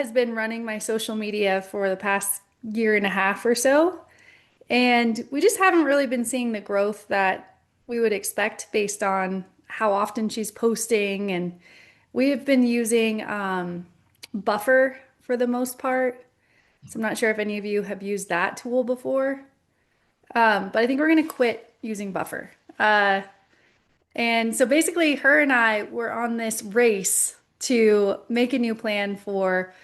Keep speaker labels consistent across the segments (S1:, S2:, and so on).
S1: Has been running my social media for the past year and a half or so, and we just haven't really been seeing the growth that we would expect based on how often she's posting. And we have been using Buffer for the most part. So I'm not sure if any of you have used that tool before, but I think we're going to quit using Buffer. And so basically, her and I were on this race to make a new plan for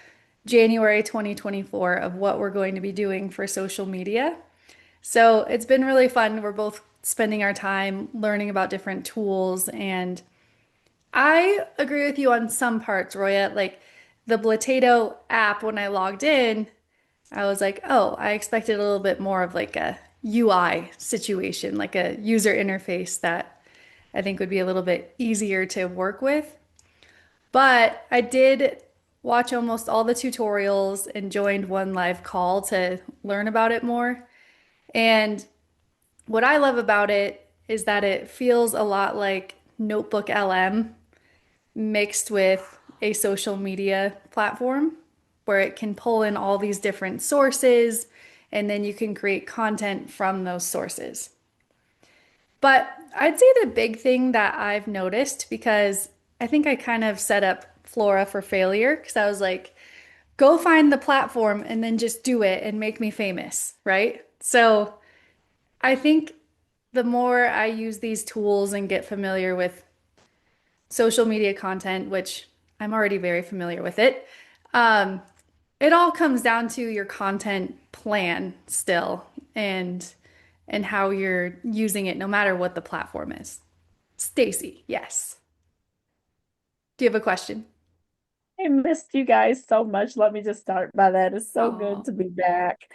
S1: January 2024 of what we're going to be doing for social media. So it's been really fun. We're both spending our time learning about different tools. And I agree with you on some parts, Roya. Like the Blotato app, when I logged in, I was like, oh, I expected a little bit more of like a UI situation, like a user interface that I think would be a little bit easier to work with. But I did watch almost all the tutorials and joined one live call to learn about it more. And what I love about it is that it feels a lot like Notebook LM mixed with a social media platform where it can pull in all these different sources and then you can create content from those sources. But I'd say the big thing that I've noticed, because I think I kind of set up Flora for failure, because I was like, go find the platform and then just do it and make me famous, right? So I think the more I use these tools and get familiar with social media content, which I'm already very familiar with it, um, it all comes down to your content plan still and how you're using it, no matter what the platform is. Stacy, yes. Do you have a question?
S2: I missed you guys so much. Let me just start by that. It's so good
S1: Oh,
S2: to be back.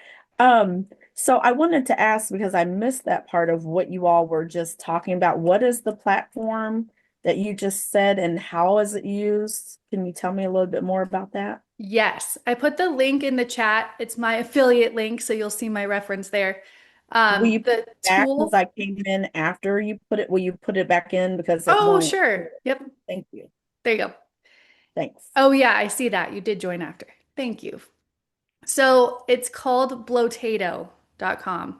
S2: So I wanted to ask because I missed that part of what you all were just talking about. What is the platform that you just said and how is it used? Can you tell me a little bit more about that?
S1: yes. I put the link in the chat. It's my affiliate link, so you'll see my reference there.
S2: Will you put
S1: The
S2: it back because
S1: tool.
S2: I came in after you put it? Will you put it back in because it
S1: Oh,
S2: won't?
S1: sure. Yep.
S2: Thank you.
S1: There you go.
S2: Thanks.
S1: Oh, yeah, I see that. You did join after. Thank you. So it's called blotato.com.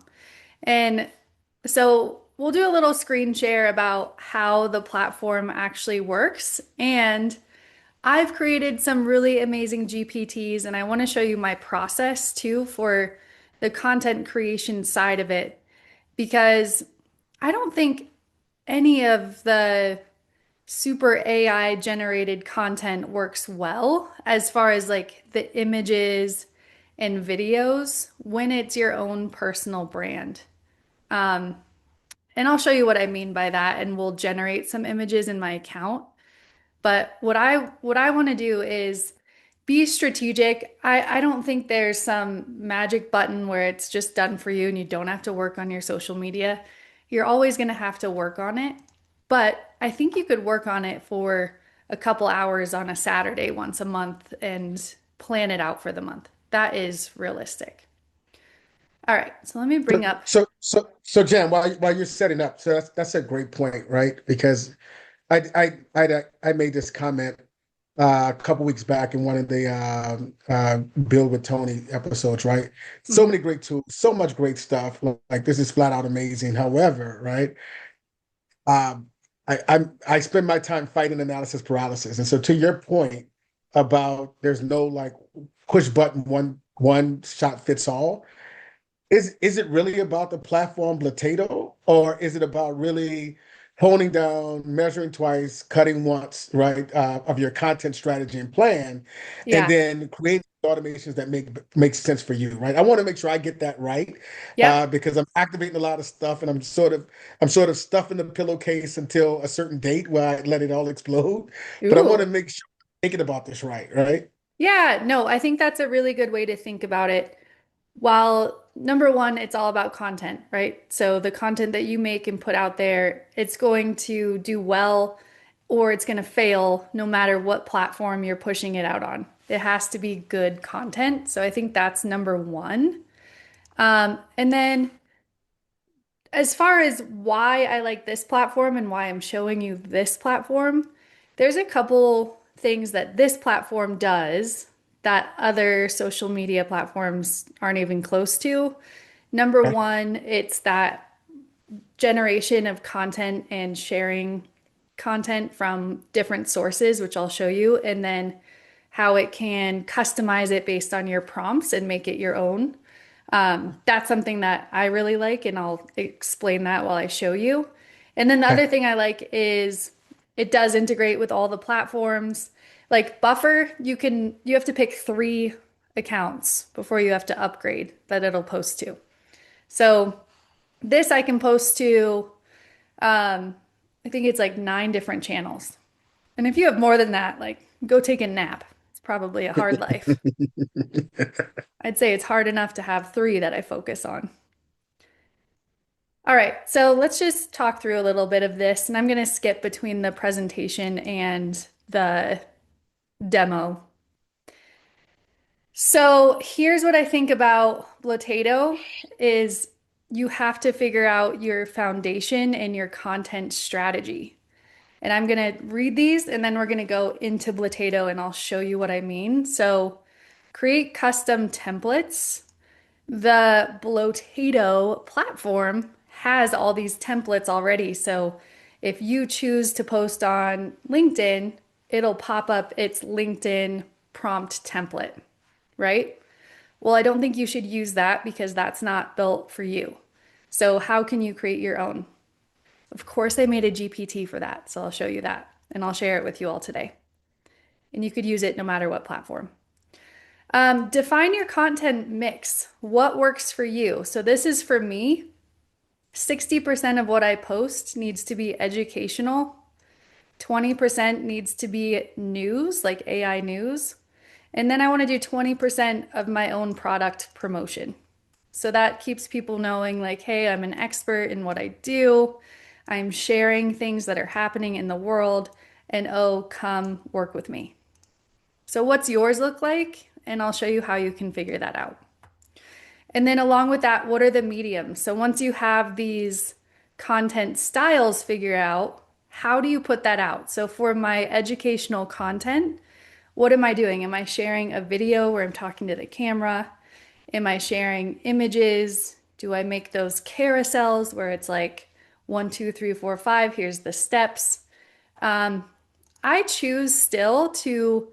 S1: And so we'll do a little screen share about how the platform actually works. And I've created some really amazing GPTs, and I want to show you my process too for the content creation side of it, because I don't think any of the super AI generated content works well as far as like the images and videos when it's your own personal brand. Um, and I'll show you what I mean by that, and we'll generate some images in my account. But what I want to do is be strategic. I don't think there's some magic button where it's just done for you and you don't have to work on your social media. You're always going to have to work on it. But I think you could work on it for a couple hours on a Saturday once a month and plan it out for the month. That is realistic. All right, so let me bring up.
S3: So Jen, while you're setting up, so that's a great point, right? Because I made this comment a couple weeks back in one of the Bill with Tony episodes, right? So
S1: Mhm.
S3: many great tools, so much great stuff. Like this is flat out amazing. However, right? Um, I spend my time fighting analysis paralysis, and so to your point about there's no like push button one shot fits all. Is it really about the platform Blotato, or is it about really honing down, measuring twice, cutting once, right, of your content strategy and plan, and
S1: Yeah.
S3: then creating automations that make sense for you, right? I want to make sure I get that right
S1: Yep.
S3: because I'm activating a lot of stuff, and I'm sort of stuffing the pillowcase until a certain date where I let it all explode. But I want to
S1: Ooh.
S3: make sure I'm thinking about this right, right?
S1: Yeah, no, I think that's a really good way to think about it. While number one, it's all about content, right? So the content that you make and put out there, it's going to do well or it's going to fail no matter what platform you're pushing it out on. It has to be good content. So I think that's number one. And then as far as why I like this platform and why I'm showing you this platform, there's a couple things that this platform does that other social media platforms aren't even close to. Number
S3: Okay.
S1: one, it's that generation of content and sharing content from different sources, which I'll show you, and then how it can customize it based on your prompts and make it your own. That's something that I really like, and I'll explain that while I show you. And then the
S3: Okay.
S1: other thing I like is it does integrate with all the platforms. Like Buffer, you have to pick 3 accounts before you have to upgrade that it'll post to. So this I can post to, I think it's like 9 different channels. And if you have more than that, like go take a nap. It's probably a hard life. I'd say it's hard enough to have 3 that I focus on. All right, so let's just talk through a little bit of this, and I'm going to skip between the presentation and the demo. So here's what I think about Blotato is you have to figure out your foundation and your content strategy. And I'm going to read these and then we're going to go into Blotato and I'll show you what I mean. So create custom templates. The Blotato platform has all these templates already. So if you choose to post on LinkedIn, it'll pop up its LinkedIn prompt template, right? Well, I don't think you should use that because that's not built for you. So how can you create your own? Of course, I made a GPT for that, so I'll show you that and I'll share it with you all today. And you could use it no matter what platform. Define your content mix. What works for you? So this is for me. 60% of what I post needs to be educational. 20% needs to be news, like AI news. And then I want to do 20% of my own product promotion. So that keeps people knowing, like, hey, I'm an expert in what I do. I'm sharing things that are happening in the world, and oh, come work with me. So, what's yours look like? And I'll show you how you can figure that out. And then, along with that, what are the mediums? So, once you have these content styles figured out, how do you put that out? So, for my educational content, what am I doing? Am I sharing a video where I'm talking to the camera? Am I sharing images? Do I make those carousels where it's like 1, 2, 3, 4, 5, here's the steps? I choose still to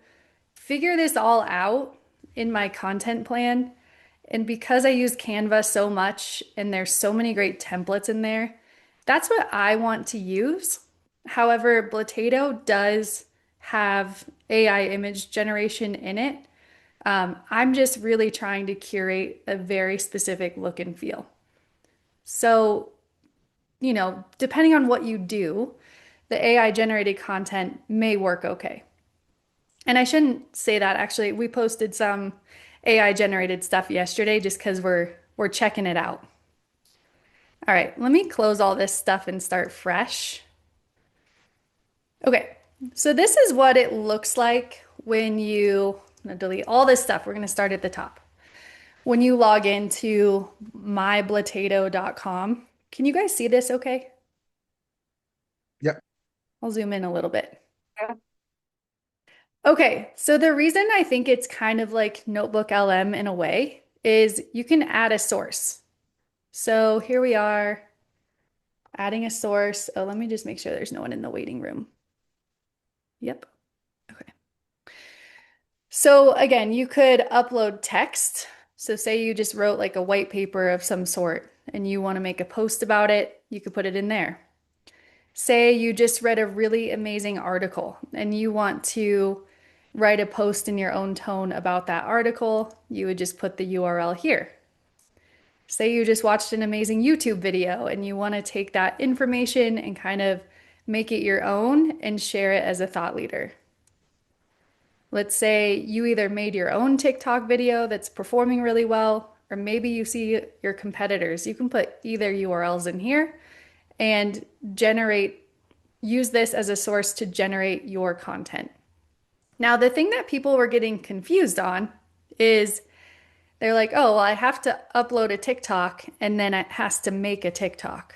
S1: figure this all out in my content plan. And because I use Canva so much and there's so many great templates in there, that's what I want to use. However, Blotato does have AI image generation in it. I'm just really trying to curate a very specific look and feel. So, depending on what you do, the AI generated content may work okay. And I shouldn't say that actually. We posted some AI generated stuff yesterday just because we're checking it out. All right, let me close all this stuff and start fresh. Okay, so this is what it looks like when I'm gonna delete all this stuff. We're gonna start at the top. When you log into myblotato.com, can you guys see this okay?
S3: Yep.
S1: I'll zoom in a little bit. Okay, so the reason I think it's kind of like Notebook LM in a way is you can add a source. So here we are adding a source. Oh, let me just make sure there's no one in the waiting room. Yep. Okay. So again, you could upload text. So say you just wrote like a white paper of some sort and you want to make a post about it, you could put it in there. Say you just read a really amazing article and you want to write a post in your own tone about that article, you would just put the URL here. Say you just watched an amazing YouTube video and you want to take that information and kind of make it your own and share it as a thought leader. Let's say you either made your own TikTok video that's performing really well, or maybe you see your competitors. You can put either URLs in here and use this as a source to generate your content. Now, the thing that people were getting confused on is they're like, oh, well, I have to upload a TikTok and then it has to make a TikTok.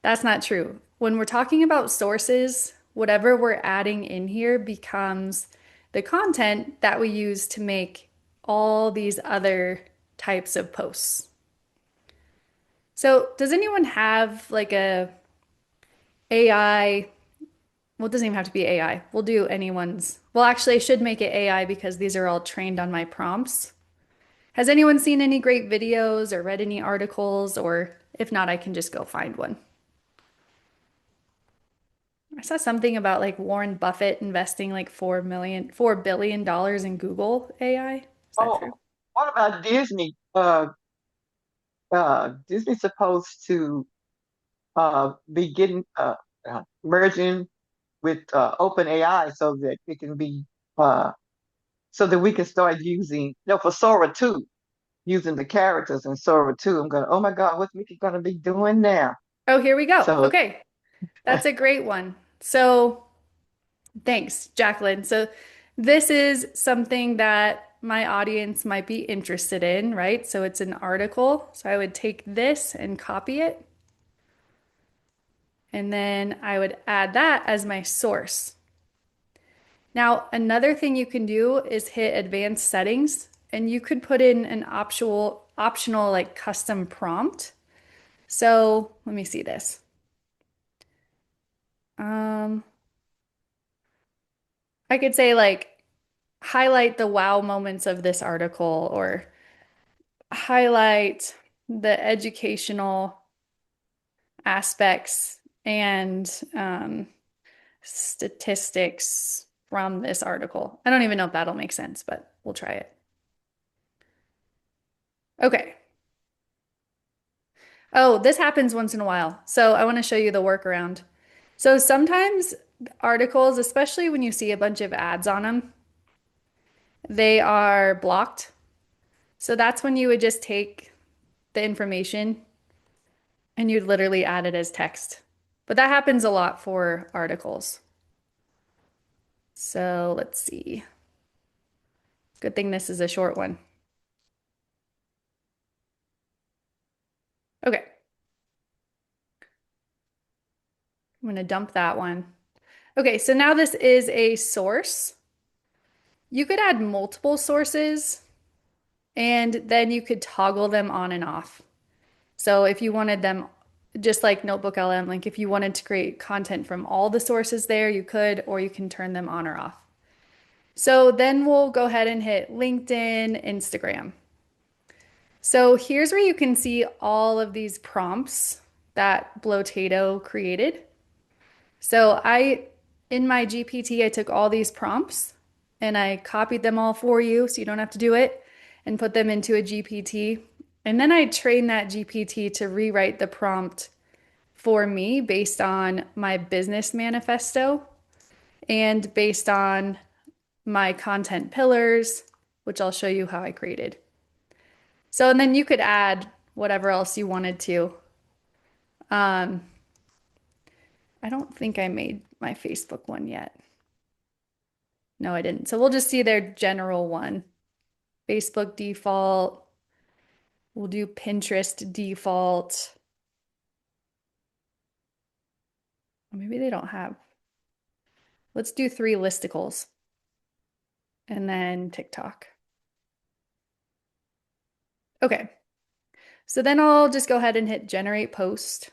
S1: That's not true. When we're talking about sources, whatever we're adding in here becomes the content that we use to make all these other types of posts. So, does anyone have like a AI? Well, it doesn't even have to be AI. We'll do anyone's. Well, actually, I should make it AI because these are all trained on my prompts. Has anyone seen any great videos or read any articles? Or if not, I can just go find one. I saw something about like Warren Buffett investing like $4 billion in Google AI. Is that
S4: Oh,
S1: true?
S4: what about Disney? Disney's supposed to be getting merging with open AI so that it can be uh, so that we can start using, for Sora 2, using the characters in Sora 2. I'm going, oh my God, what's Mickey going to be doing now?
S1: Oh, here we go.
S4: So,
S1: Okay. That's a great one. So thanks, Jacqueline. So this is something that my audience might be interested in, right? So it's an article. So I would take this and copy it, and then I would add that as my source. Now, another thing you can do is hit advanced settings, and you could put in an optional like custom prompt. So let me see this. Um, I could say like highlight the wow moments of this article or highlight the educational aspects and statistics from this article. I don't even know if that'll make sense, but we'll try it. Okay. Oh, this happens once in a while. So I want to show you the workaround. So sometimes articles, especially when you see a bunch of ads on them, they are blocked. So that's when you would just take the information and you'd literally add it as text. But that happens a lot for articles. So let's see. Good thing this is a short one. Okay, I'm going to dump that one. Okay, so now this is a source. You could add multiple sources and then you could toggle them on and off. So if you wanted them, just like Notebook LM, like if you wanted to create content from all the sources there, you could, or you can turn them on or off. So then we'll go ahead and hit LinkedIn, Instagram. So here's where you can see all of these prompts that Blotato created. So in my GPT, I took all these prompts and I copied them all for you so you don't have to do it and put them into a GPT. And then I trained that GPT to rewrite the prompt for me based on my business manifesto and based on my content pillars, which I'll show you how I created. So, and then you could add whatever else you wanted to. Um, I don't think I made my Facebook one yet. No, I didn't. So we'll just see their general one. Facebook default. We'll do Pinterest default. Maybe they don't have. Let's do 3 listicles and then TikTok. Okay. So then I'll just go ahead and hit generate post.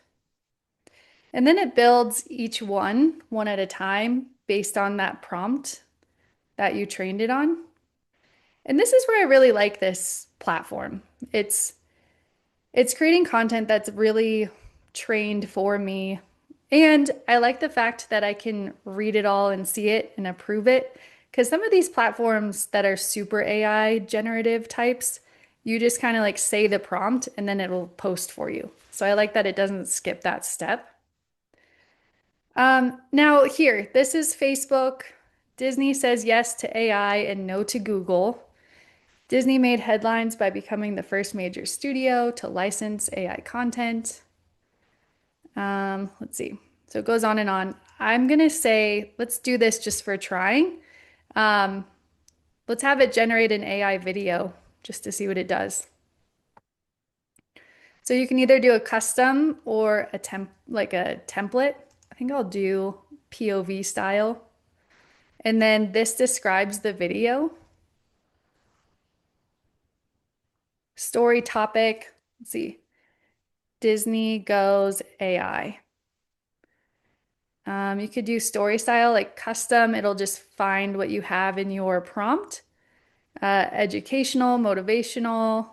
S1: And then it builds each one at a time based on that prompt that you trained it on. And this is where I really like this platform. It's creating content that's really trained for me. And I like the fact that I can read it all and see it and approve it. Because some of these platforms that are super AI generative types, you just kind of like say the prompt and then it'll post for you. So I like that it doesn't skip that step. Now here, this is Facebook. Disney says yes to AI and no to Google. Disney made headlines by becoming the first major studio to license AI content. Let's see. So it goes on and on. I'm gonna say, let's do this just for trying. Um, let's have it generate an AI video just to see what it does. So you can either do a custom or like a template. I think I'll do POV style. And then this describes the video. Story topic, let's see, Disney goes AI. You could do story style like custom. It'll just find what you have in your prompt. Educational, motivational.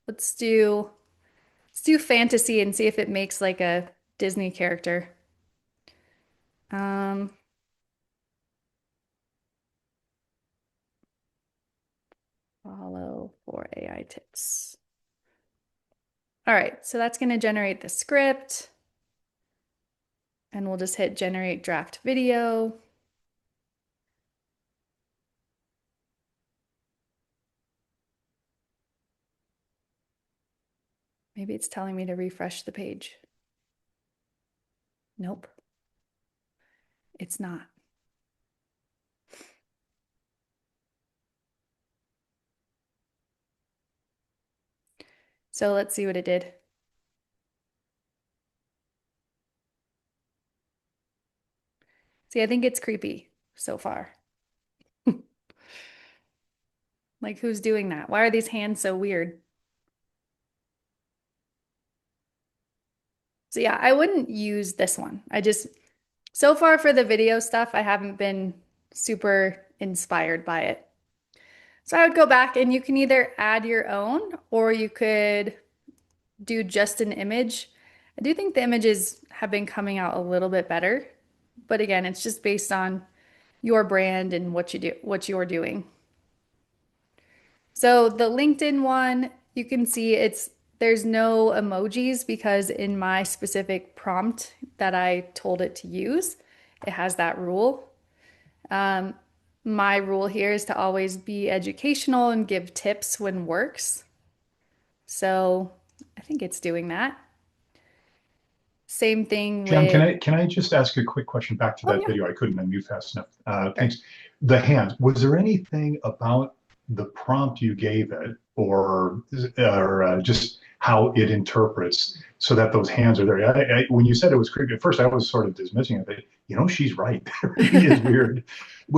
S1: Let's do let's do fantasy and see if it makes like a Disney character. Um, follow for AI tips. All right, so that's going to generate the script, and we'll just hit generate draft video. Maybe it's telling me to refresh the page. Nope, it's not. So let's see what it did. See, I think it's creepy so far. Like, who's doing that? Why are these hands so weird? So yeah, I wouldn't use this one. So far for the video stuff, I haven't been super inspired by it. So I would go back and you can either add your own or you could do just an image. I do think the images have been coming out a little bit better, but again, it's just based on your brand and what you're doing. So the LinkedIn one, you can see there's no emojis because in my specific prompt that I told it to use, it has that rule. My rule here is to always be educational and give tips when works. So I think it's doing that. Same thing
S5: Jen,
S1: with,
S5: can I just ask a quick question back to
S1: oh
S5: that
S1: yeah,
S5: video? I couldn't unmute fast enough.
S1: sure.
S5: Thanks. The hands. Was there anything about the prompt you gave it, or just how it interprets, so that those hands are there? When you said it was creepy, at first I was sort of dismissing it. But, she's right. It really is weird.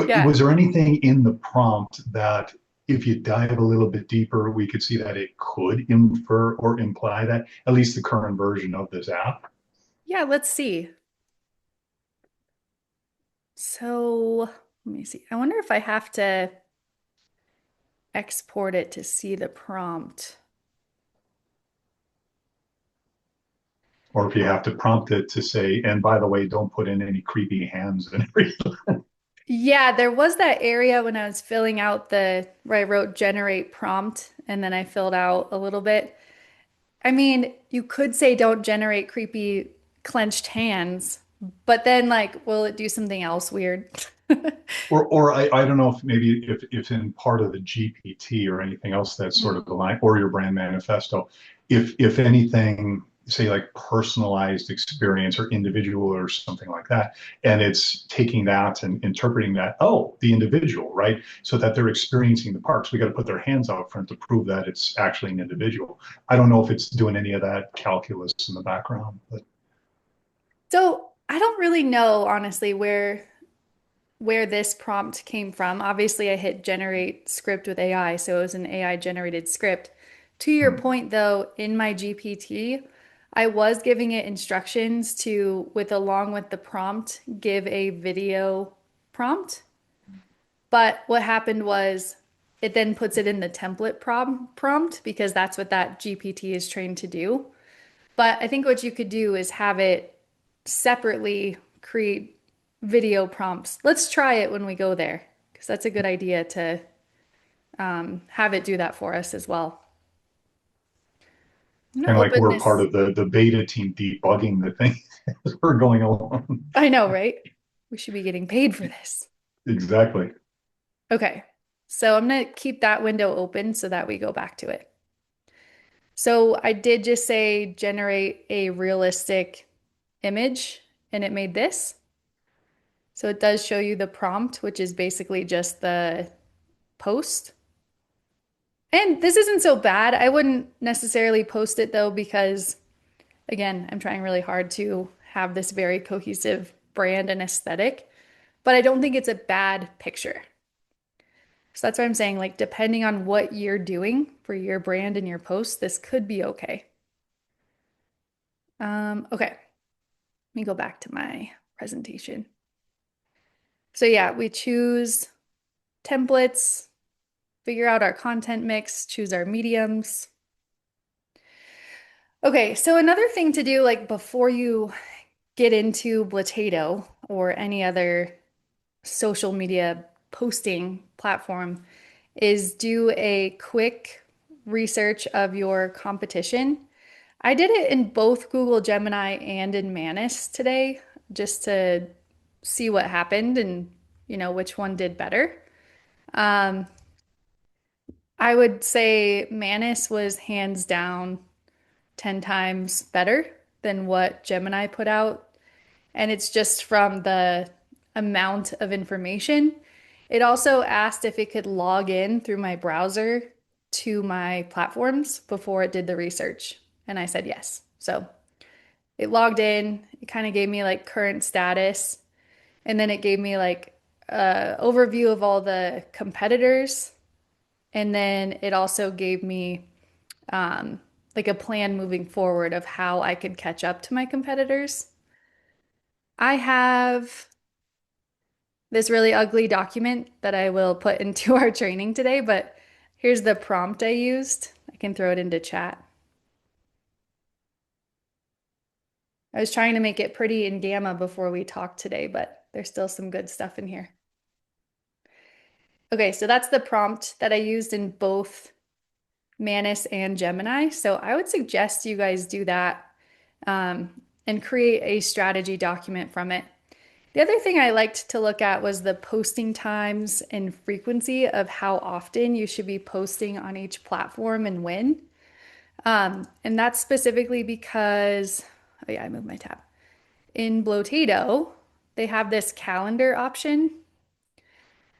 S1: Yeah.
S5: Was there anything in the prompt that, if you dive a little bit deeper, we could see that it could infer or imply that, at least the current version of this app?
S1: Yeah, let's see. So let me see. I wonder if I have to export it to see the prompt.
S5: Or if you have to prompt it to say, and by the way, don't put in any creepy hands and everything.
S1: Yeah, there was that area when I was filling out where I wrote generate prompt and then I filled out a little bit. I mean, you could say don't generate creepy clenched hands, but then like, will it do something else weird?
S5: Or I don't know if maybe if in part of the GPT or anything else that's sort of the line, or your brand manifesto, if anything, say like personalized experience or individual or something like that, and it's taking that and interpreting that, oh, the individual, right? So that they're experiencing the parks. We got to put their hands out front to prove that it's actually an individual. I don't know if it's doing any of that calculus in the background, but
S1: So I don't really know, honestly, where this prompt came from. Obviously, I hit generate script with AI, so it was an AI generated script. To your
S5: hmm.
S1: point, though, in my GPT, I was giving it instructions along with the prompt, give a video prompt. But what happened was it then puts it in the template prompt because that's what that GPT is trained to do. But I think what you could do is have it separately create video prompts. Let's try it when we go there because that's a good idea to have it do that for us as well. I'm
S5: Kind
S1: gonna
S5: of like
S1: open
S5: we're part
S1: this.
S5: of the beta team debugging the thing as we're going along.
S1: I know, right? We should be getting paid for this.
S5: Exactly.
S1: Okay, so I'm gonna keep that window open so that we go back to it. So I did just say generate a realistic image and it made this. So it does show you the prompt, which is basically just the post. And this isn't so bad. I wouldn't necessarily post it though, because again, I'm trying really hard to have this very cohesive brand and aesthetic. but I don't think it's a bad picture. So that's what I'm saying. Like, depending on what you're doing for your brand and your post, this could be okay. Okay, let me go back to my presentation. So yeah, we choose templates, figure out our content mix, choose our mediums. Okay, so another thing to do, like before you get into Blotato or any other social media posting platform, is do a quick research of your competition. I did it in both Google Gemini and in Manus today just to see what happened and which one did better. Um, I would say Manus was hands down 10 times better than what Gemini put out. And it's just from the amount of information. It also asked if it could log in through my browser to my platforms before it did the research. And I said yes. So it logged in, it kind of gave me like current status, and then it gave me like a overview of all the competitors. And then it also gave me um, like a plan moving forward of how I could catch up to my competitors. I have this really ugly document that I will put into our training today, but here's the prompt I used. I can throw it into chat. I was trying to make it pretty in gamma before we talked today, but there's still some good stuff in here. Okay, so that's the prompt that I used in both Manus and Gemini. So I would suggest you guys do that and create a strategy document from it. The other thing I liked to look at was the posting times and frequency of how often you should be posting on each platform and when. And that's specifically because, oh yeah, I moved my tab. In Blotato, they have this calendar option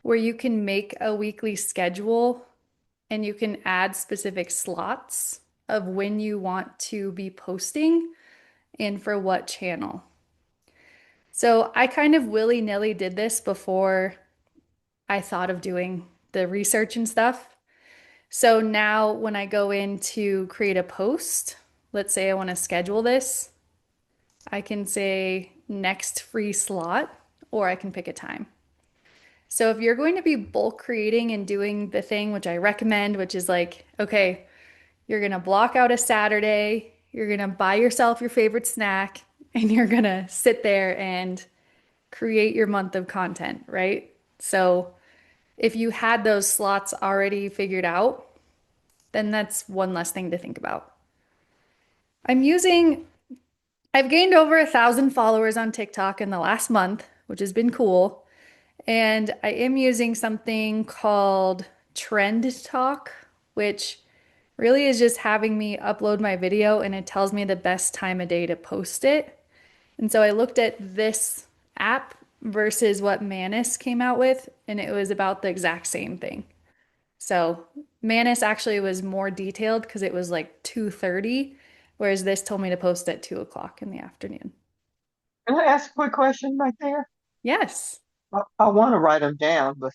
S1: where you can make a weekly schedule and you can add specific slots of when you want to be posting and for what channel. So I kind of willy-nilly did this before I thought of doing the research and stuff. So now when I go in to create a post, let's say I want to schedule this, I can say next free slot, or I can pick a time. So if you're going to be bulk creating and doing the thing which I recommend, which is like, okay, you're going to block out a Saturday, you're going to buy yourself your favorite snack, and you're going to sit there and create your month of content, right? So if you had those slots already figured out, then that's one less thing to think about. I've gained over 1,000 followers on TikTok in the last month, which has been cool. And I am using something called Trend Talk, which really is just having me upload my video and it tells me the best time of day to post it. And so I looked at this app versus what Manus came out with, and it was about the exact same thing. So Manus actually was more detailed because it was like 2:30, whereas this told me to post at 2 o'clock in the afternoon.
S4: Can I ask a quick question right there?
S1: Yes.
S4: I want to write them down, but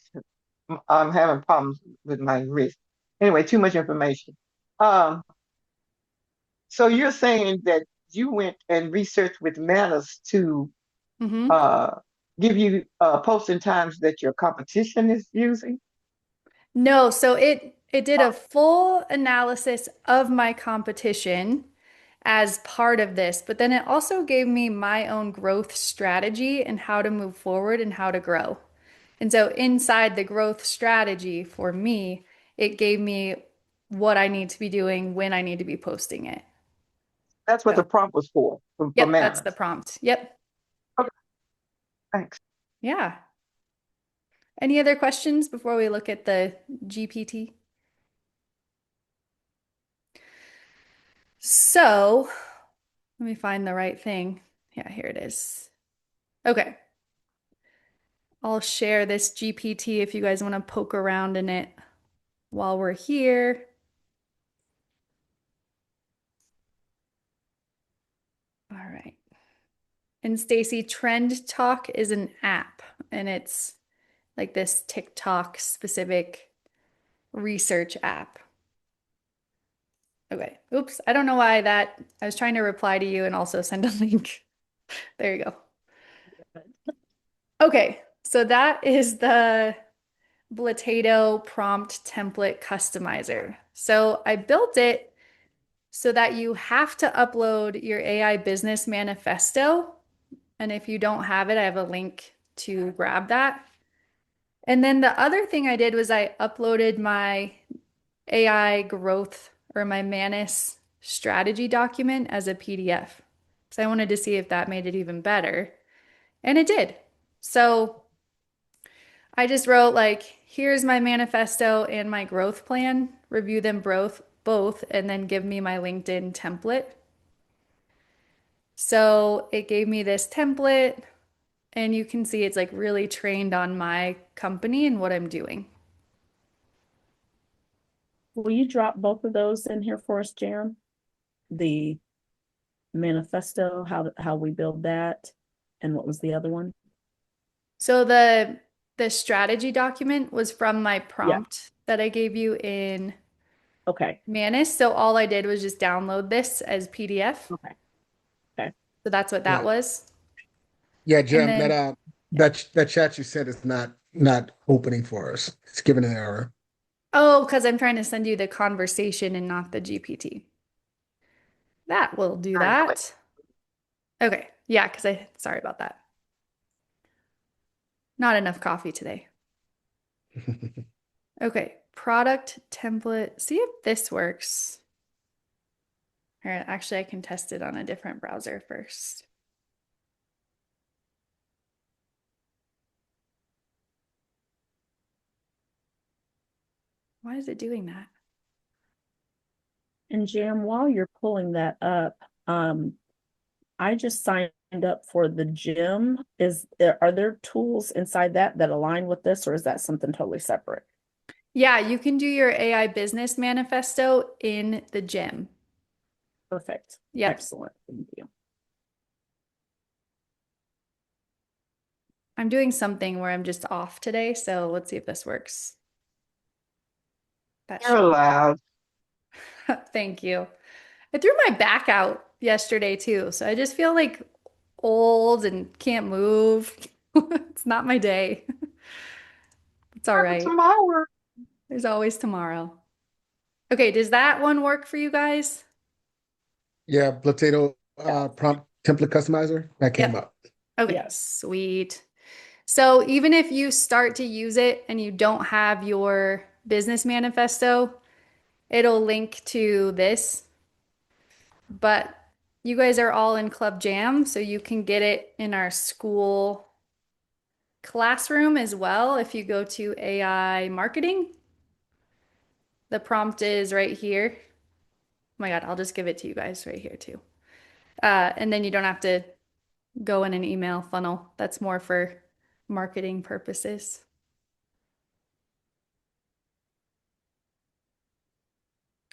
S4: I'm having problems with my wrist. Anyway, too much information. Um, so you're saying that you went and researched with Manus to
S1: Mm-hmm.
S4: uh, give you posting times that your competition is using?
S1: No, so it did a full analysis of my competition as part of this, but then it also gave me my own growth strategy and how to move forward and how to grow. And so inside the growth strategy for me, it gave me what I need to be doing when I need to be posting it.
S4: That's what the
S1: So,
S4: prompt was for
S1: yep, that's the
S4: Manus.
S1: prompt. Yep.
S4: Okay, thanks.
S1: Yeah. Any other questions before we look at the GPT? So, let me find the right thing. Yeah, here it is. Okay. I'll share this GPT if you guys want to poke around in it while we're here. All right. And Stacy, Trend Talk is an app, and it's like this TikTok specific research app. Okay. Oops. I don't know why that I was trying to reply to you and also send a link. There you go. Okay. So that is the Blotato prompt template customizer. So I built it so that you have to upload your AI business manifesto. And if you don't have it, I have a link to grab that. And then the other thing I did was I uploaded my AI growth or my Manus strategy document as a PDF. So I wanted to see if that made it even better. And it did. So I just wrote like, here's my manifesto and my growth plan, review them both, and then give me my LinkedIn template. So it gave me this template, and you can see it's like really trained on my company and what I'm doing.
S2: Will you drop both of those in here for us, Jan? The manifesto, how we build that, and what was the other one?
S1: So the strategy document was from my
S2: Yeah.
S1: prompt that I gave you in
S2: Okay.
S1: Manus. So all I did was just download this as PDF.
S2: Okay. Okay.
S1: So that's what that
S3: Yeah.
S1: was.
S3: Yeah,
S1: And
S3: Jim,
S1: then,
S3: that chat you sent is not opening for us. It's giving an error.
S1: oh, because I'm trying to send you the conversation and not the GPT. That will do
S4: Very quick.
S1: that. Okay. Yeah, sorry about that. Not enough coffee today. Okay. Product template. See if this works. All right. Actually, I can test it on a different browser first. Why is it doing that?
S2: And Jam, while you're pulling that up, I just signed up for the gym. Are there tools inside that align with this, or is that something totally separate?
S1: Yeah, you can do your AI business manifesto in the gym.
S2: Perfect.
S1: Yep.
S2: Excellent. Thank you.
S1: I'm doing something where I'm just off today, so let's see if this works. That
S4: You're allowed.
S1: Thank you. I threw my back out yesterday too, so I just feel like old and can't move. It's not my day. It's all
S4: Have
S1: right.
S4: tomorrow.
S1: There's always tomorrow. Okay, does that one work for you guys?
S3: Yeah, Potato prompt template customizer that came
S1: Yep.
S3: up.
S1: Okay,
S2: Yes.
S1: sweet. So even if you start to use it and you don't have your business manifesto, it'll link to this. But you guys are all in Club Jam, so you can get it in our Skool classroom as well if you go to AI marketing. The prompt is right here. Oh my God, I'll just give it to you guys right here too. And then you don't have to go in an email funnel. That's more for marketing purposes.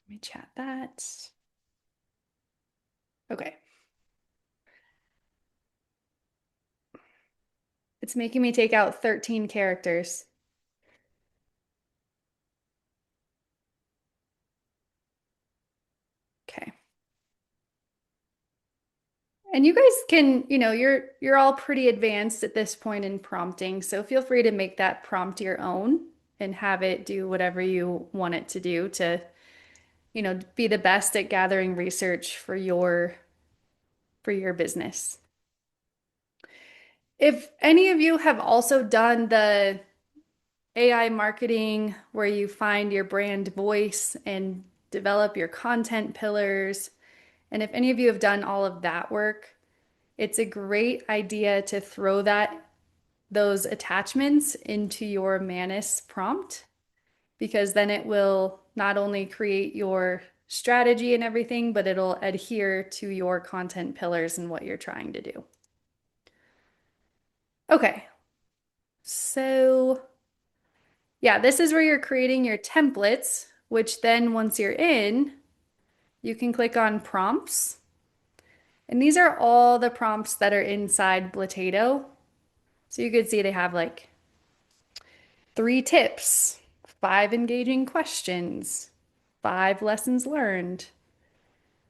S1: Let me chat that. Okay. It's making me take out 13 characters. Okay. And you guys can, you're all pretty advanced at this point in prompting, so feel free to make that prompt your own and have it do whatever you want it to do to, be the best at gathering research for your business. If any of you have also done the AI marketing where you find your brand voice and develop your content pillars, and if any of you have done all of that work, it's a great idea to throw those attachments into your Manus prompt, because then it will not only create your strategy and everything, but it'll adhere to your content pillars and what you're trying to do. Okay, so yeah, this is where you're creating your templates, which then once you're in, you can click on prompts. And these are all the prompts that are inside Blotato. So you could see they have like 3 tips, 5 engaging questions, 5 lessons learned,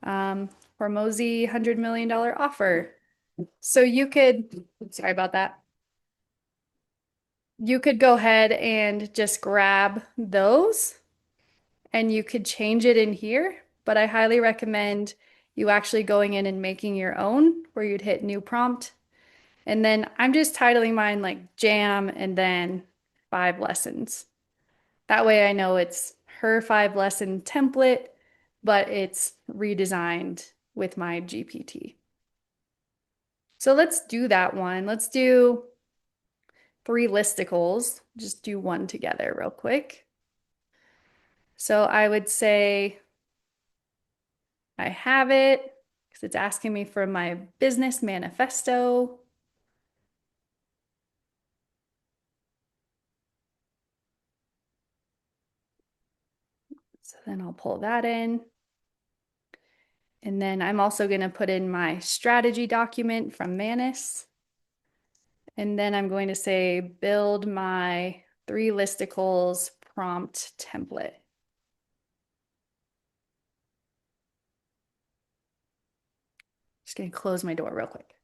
S1: Hormozy $100 million offer. So you could, sorry about that. You could go ahead and just grab those and you could change it in here, but I highly recommend you actually going in and making your own where you'd hit new prompt. And then I'm just titling mine like jam and then 5 lessons. That way I know it's her 5 lesson template, but it's redesigned with my GPT. So let's do that one. Let's do 3 listicles. Just do one together real quick. So I would say I have it because it's asking me for my business manifesto. So then I'll pull that in. And then I'm also going to put in my strategy document from Manus. And then I'm going to say build my 3 listicles prompt template. Just going to close my door real quick.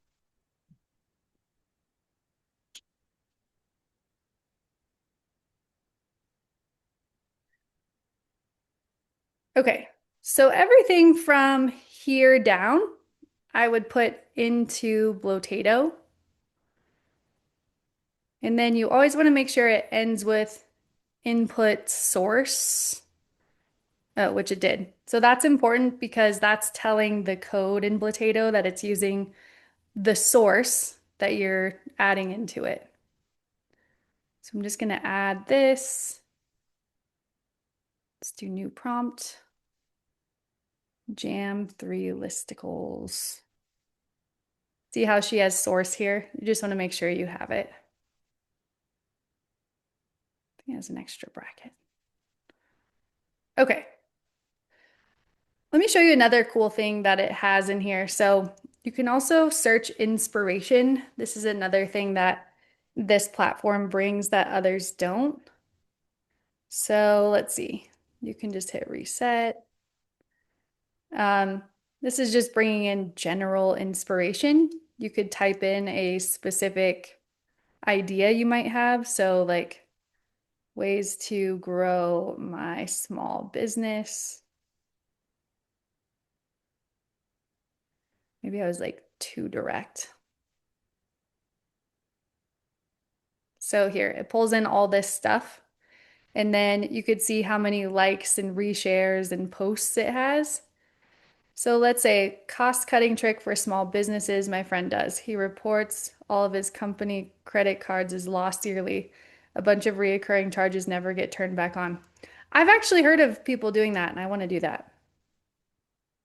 S1: Okay, so everything from here down, I would put into Blotato. And then you always want to make sure it ends with input source, which it did. So that's important because that's telling the code in Blotato that it's using the source that you're adding into it. So I'm just going to add this. Let's do new prompt. Jam 3 listicles. See how she has source here? You just want to make sure you have it. I think it has an extra bracket. Okay. Let me show you another cool thing that it has in here. So you can also search inspiration. This is another thing that this platform brings that others don't. So let's see. You can just hit reset. This is just bringing in general inspiration. You could type in a specific idea you might have. So like ways to grow my small business. Maybe I was like too direct. So here, it pulls in all this stuff. And then you could see how many likes and reshares and posts it has. So let's say cost-cutting trick for small businesses my friend does. He reports all of his company credit cards as lost yearly. A bunch of reoccurring charges never get turned back on. I've actually heard of people doing that, and I want to do that.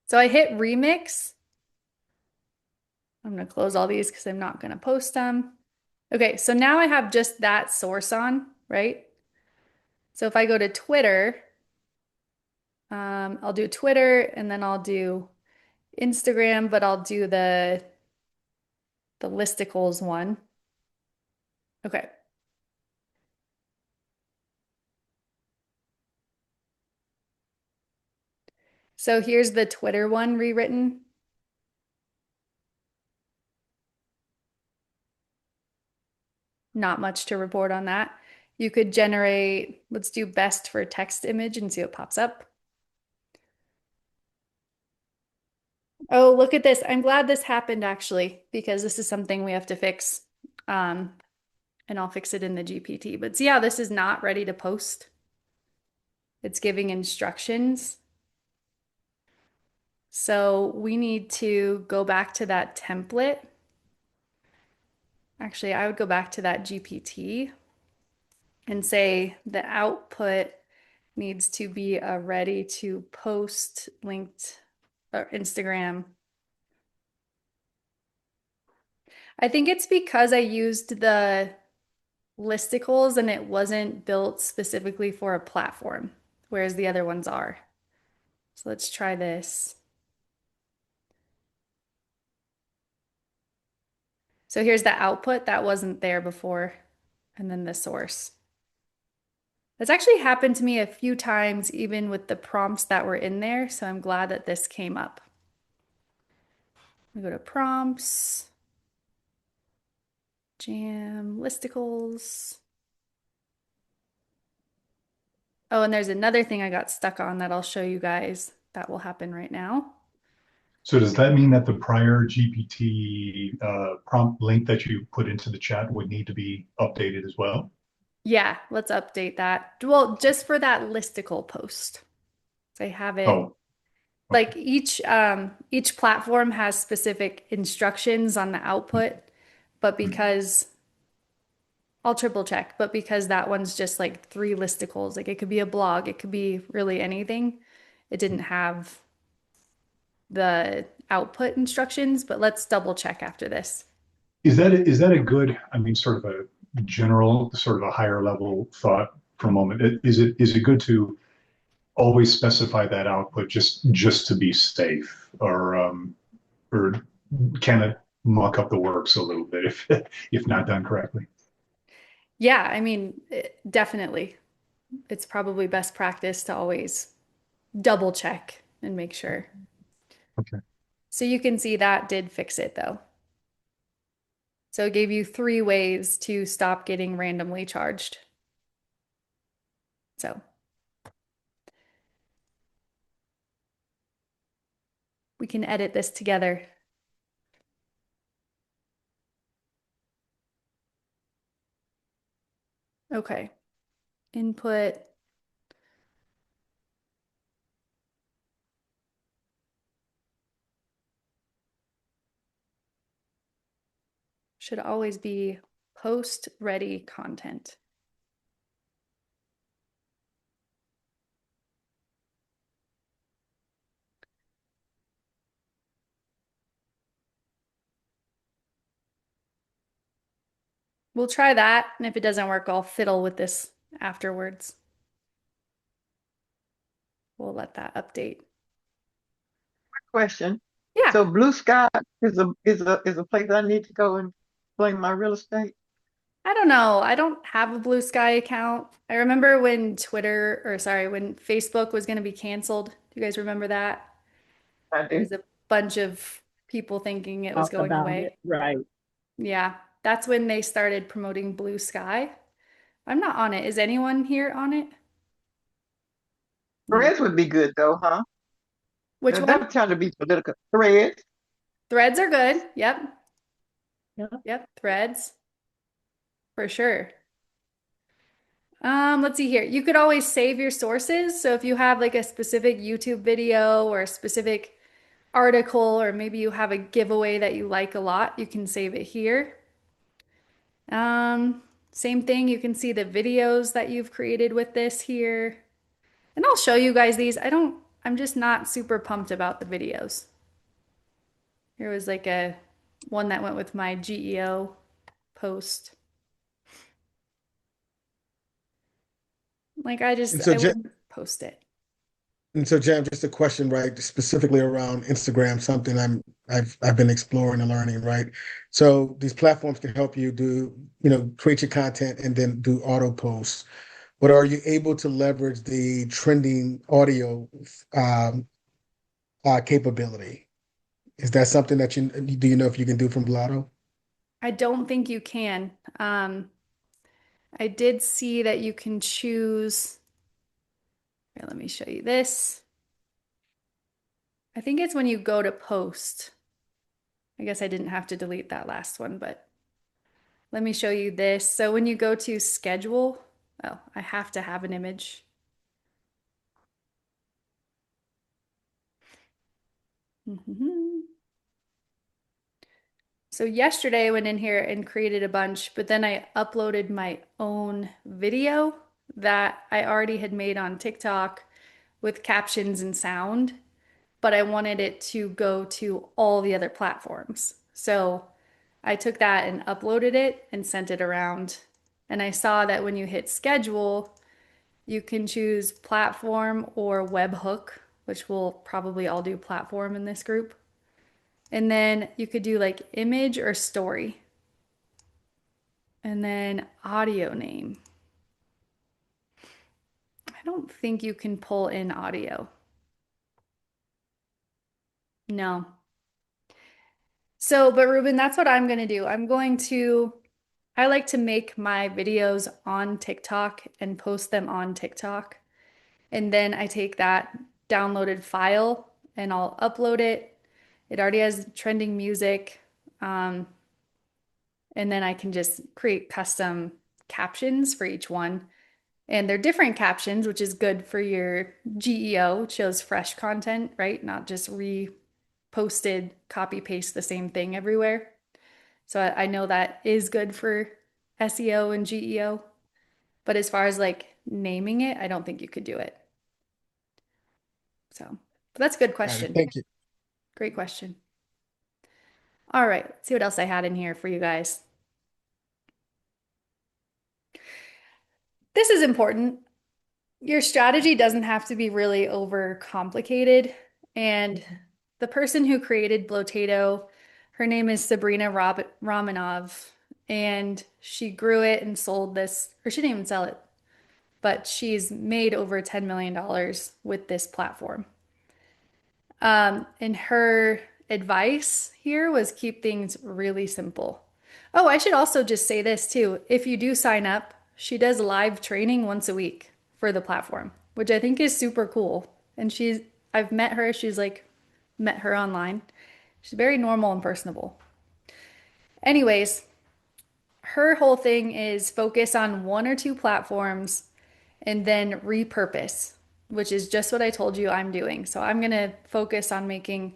S1: So I hit remix. I'm going to close all these because I'm not going to post them. Okay, so now I have just that source on, right? So if I go to Twitter, I'll do Twitter and then I'll do Instagram, but I'll do the listicles one. Okay. So here's the Twitter one rewritten. Not much to report on that. You could generate, let's do best for text image and see what pops up. Oh, look at this. I'm glad this happened actually, because this is something we have to fix. And I'll fix it in the GPT. But see how this is not ready to post? It's giving instructions. So we need to go back to that template. Actually, I would go back to that GPT and say the output needs to be a ready to post linked or Instagram. I think it's because I used the listicles and it wasn't built specifically for a platform, whereas the other ones are. So let's try this. So here's the output that wasn't there before, and then the source. That's actually happened to me a few times, even with the prompts that were in there. So I'm glad that this came up. We go to prompts, jam, listicles. Oh, and there's another thing I got stuck on that I'll show you guys that will happen right now.
S5: So does that mean that the prior GPT prompt link that you put into the chat would need to be updated as well?
S1: Yeah, let's update that. Well, just for that listicle post. So I have it
S5: Oh,
S1: like
S5: okay.
S1: each platform has specific instructions on the output, but
S5: Mhm.
S1: because I'll triple check, but because that one's just like three listicles, like it could be a blog, it could be really anything. It didn't have the output instructions, but let's double check after this.
S5: Is that a good, I mean, sort of a general, sort of a higher level thought for a moment? Is it good to always specify that output just to be safe, or can it muck up the works a little bit if if not done correctly?
S1: Yeah, I mean, definitely. It's probably best practice to always double check and make sure.
S5: Okay.
S1: So you can see that did fix it though. So it gave you three ways to stop getting randomly charged. So we can edit this together. Okay. Input. Should always be post ready content. We'll try that, and if it doesn't work, I'll fiddle with this afterwards. We'll let that update.
S4: Question.
S1: Yeah,
S4: So Blue Sky is a place I need to go and claim my real estate.
S1: I don't know. I don't have a Blue Sky account. I remember when when Facebook was going to be canceled. Do you guys remember that?
S4: I
S1: There
S4: do.
S1: was a bunch of people thinking it was
S2: Talk
S1: going
S2: about it.
S1: away.
S2: Right.
S1: Yeah, that's when they started promoting Blue Sky. I'm not on it. Is anyone here on it? No.
S4: Threads would be good though, huh?
S1: Which
S4: Now,
S1: one?
S4: not trying to be political. Threads.
S1: Threads are good. Yep.
S2: Yeah.
S1: Yep. Threads for sure. Let's see here. You could always save your sources. So if you have like a specific YouTube video or a specific article, or maybe you have a giveaway that you like a lot, you can save it here. Same thing, you can see the videos that you've created with this here. And I'll show you guys these. I'm just not super pumped about the videos. Here was like a one that went with my GEO post. Like
S3: And
S1: I
S3: so,
S1: wouldn't post it.
S3: Jam, just a question, right? Specifically around Instagram, something I've been exploring and learning, right? So these platforms can help you do, create your content and then do auto posts. But are you able to leverage the trending audio um, capability? Is that something that do you know if you can do from Blotto?
S1: I don't think you can. I did see that you can choose. Here, let me show you this. I think it's when you go to post. I guess I didn't have to delete that last one, but let me show you this. So when you go to schedule, oh, I have to have an image. So yesterday I went in here and created a bunch, but then I uploaded my own video that I already had made on TikTok with captions and sound, but I wanted it to go to all the other platforms. So I took that and uploaded it and sent it around. And I saw that when you hit schedule, you can choose platform or webhook, which we'll probably all do platform in this group. And then you could do like image or story. And then audio name. I don't think you can pull in audio. No. So, but Ruben, that's what I'm going to do. I like to make my videos on TikTok and post them on TikTok. And then I take that downloaded file and I'll upload it. It already has trending music. Um, and then I can just create custom captions for each one. And they're different captions, which is good for your GEO. It shows fresh content, right? Not just reposted, copy paste the same thing everywhere. So I know that is good for SEO and GEO. But as far as like naming it, I don't think you could do it. So, but that's a good
S3: Got it.
S1: question.
S3: Thank you.
S1: Great question. All right, let's see what else I had in here for you guys. This is important. Your strategy doesn't have to be really over complicated. And the person who created Blotato, her name is Sabrina Romanov, and she grew it and sold this, or she didn't even sell it, but she's made over $10 million with this platform. And her advice here was keep things really simple. Oh, I should also just say this too. If you do sign up, she does live training once a week for the platform, which I think is super cool. And I've met her, met her online. She's very normal and personable. Anyways, her whole thing is focus on one or two platforms and then repurpose, which is just what I told you I'm doing. So I'm going to focus on making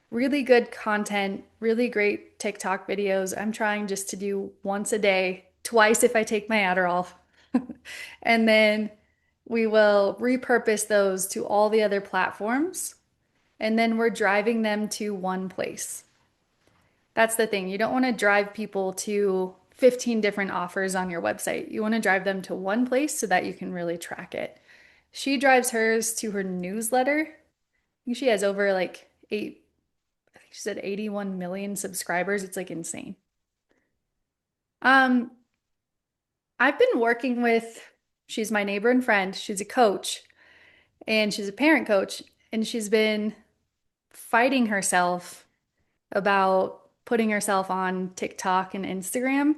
S1: really good content, really great TikTok videos. I'm trying just to do once a day, twice if I take my Adderall. And then we will repurpose those to all the other platforms. And then we're driving them to one place. That's the thing. You don't want to drive people to 15 different offers on your website. You want to drive them to one place so that you can really track it. She drives hers to her newsletter. I think she has over like I think she said 81 million subscribers. It's like insane. Um, I've been working with, she's my neighbor and friend. She's a coach and she's a parent coach, and she's been fighting herself about putting herself on TikTok and Instagram.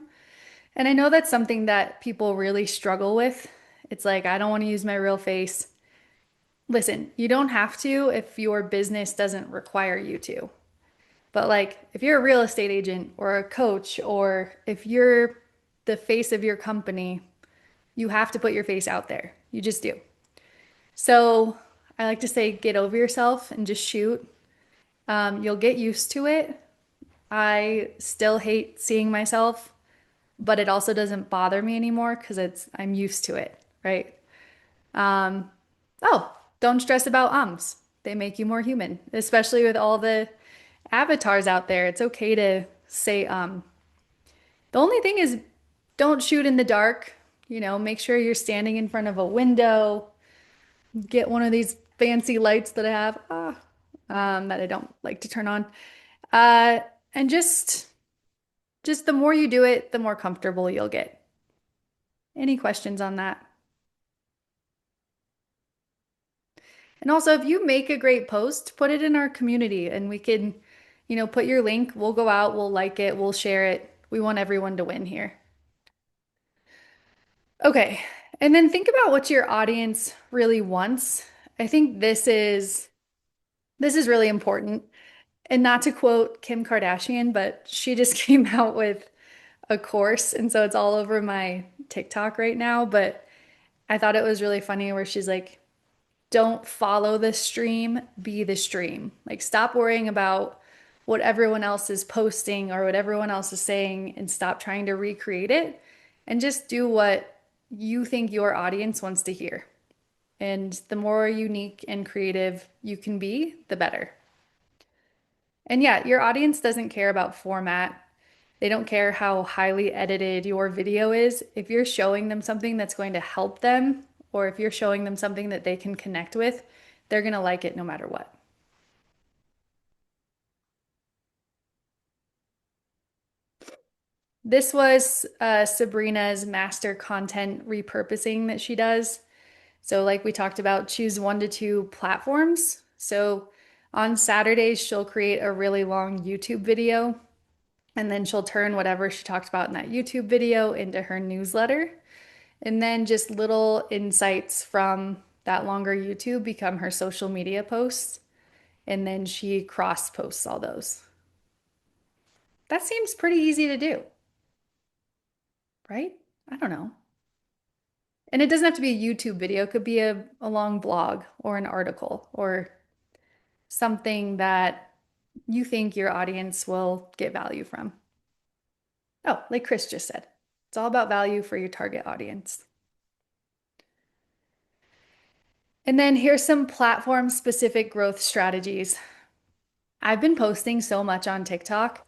S1: And I know that's something that people really struggle with. It's like, I don't want to use my real face. Listen, you don't have to if your business doesn't require you to. But like, if you're a real estate agent or a coach, or if you're the face of your company, you have to put your face out there. You just do. So I like to say, get over yourself and just shoot. You'll get used to it. I still hate seeing myself, but it also doesn't bother me anymore because I'm used to it, right? Um, oh, don't stress about ums. They make you more human, especially with all the avatars out there. It's okay to say The only thing is don't shoot in the dark. Make sure you're standing in front of a window. Get one of these fancy lights that I have, that I don't like to turn on. Uh, and just the more you do it, the more comfortable you'll get. Any questions on that? And also, if you make a great post, put it in our community and we can, put your link. We'll go out, we'll like it, we'll share it. We want everyone to win here. Okay. And then think about what your audience really wants. I think this is really important. And not to quote Kim Kardashian, but she just came out with a course, and so it's all over my TikTok right now, but I thought it was really funny where she's like, don't follow the stream, be the stream. Like, stop worrying about what everyone else is posting or what everyone else is saying and stop trying to recreate it and just do what you think your audience wants to hear. And the more unique and creative you can be, the better. And yeah, your audience doesn't care about format. They don't care how highly edited your video is. If you're showing them something that's going to help them, or if you're showing them something that they can connect with, they're going to like it no matter what. This was Sabrina's master content repurposing that she does. So, like we talked about, choose 1 to 2 platforms. So, on Saturdays, she'll create a really long YouTube video, and then she'll turn whatever she talked about in that YouTube video into her newsletter. And then just little insights from that longer YouTube become her social media posts. And then she cross posts all those. That seems pretty easy to do, right? I don't know. And it doesn't have to be a YouTube video, it could be a long blog or an article or something that you think your audience will get value from. Oh, like Chris just said, it's all about value for your target audience. And then here's some platform specific growth strategies. I've been posting so much on TikTok,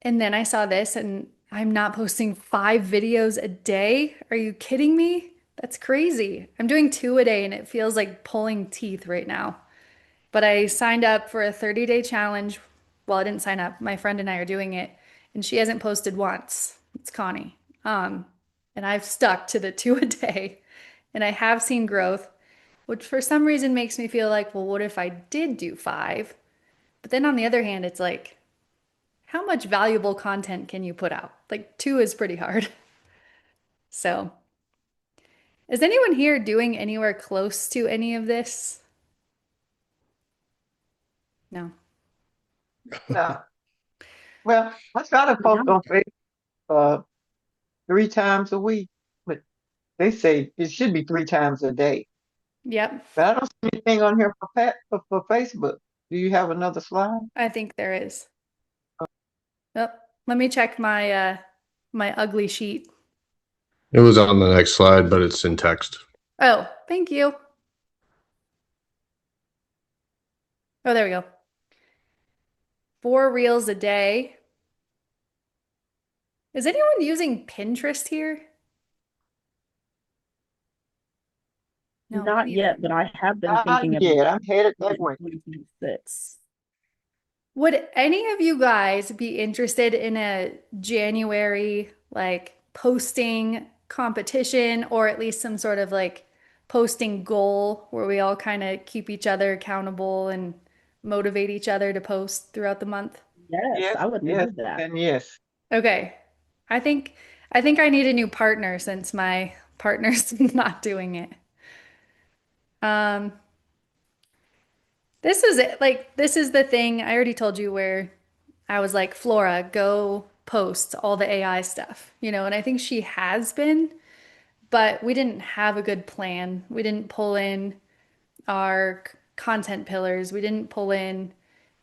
S1: and then I saw this, and I'm not posting 5 videos a day. Are you kidding me? That's crazy. I'm doing 2 a day, and it feels like pulling teeth right now. But I signed up for a 30-day challenge. Well, I didn't sign up. My friend and I are doing it, and she hasn't posted once. It's Connie. And I've stuck to the 2 a day, and I have seen growth, which for some reason makes me feel like, well, what if I did do 5? But then on the other hand, it's like, how much valuable content can you put out? Like 2 is pretty hard. So, is anyone here doing anywhere close to any of this? No.
S4: No. Well, I try to post on Facebook 3 times a week, but they say it should be 3 times a day.
S1: Yep.
S4: But I don't see anything on here for Facebook. Do you have another slide?
S1: I think there is. Oh, let me check my ugly sheet.
S6: It was on the next slide, but it's in text.
S1: Oh, thank you. Oh, there we go. 4 reels a day. Is anyone using Pinterest here? No,
S2: Not
S1: me
S2: yet,
S1: either.
S2: but I have been
S4: Not
S2: thinking about
S4: yet. I'm headed that
S2: it in
S4: way.
S2: 2026.
S1: Would any of you guys be interested in a January like posting competition or at least some sort of like posting goal where we all kind of keep each other accountable and motivate each other to post throughout the month?
S2: Yes,
S4: Yes,
S2: I would
S4: yes,
S2: love that.
S4: and yes.
S1: Okay. I think I need a new partner since my partner's not doing it. Um, this is it. Like this is the thing I already told you where I was like, Flora, go post all the AI stuff, and I think she has been, but we didn't have a good plan. We didn't pull in our content pillars. We didn't pull in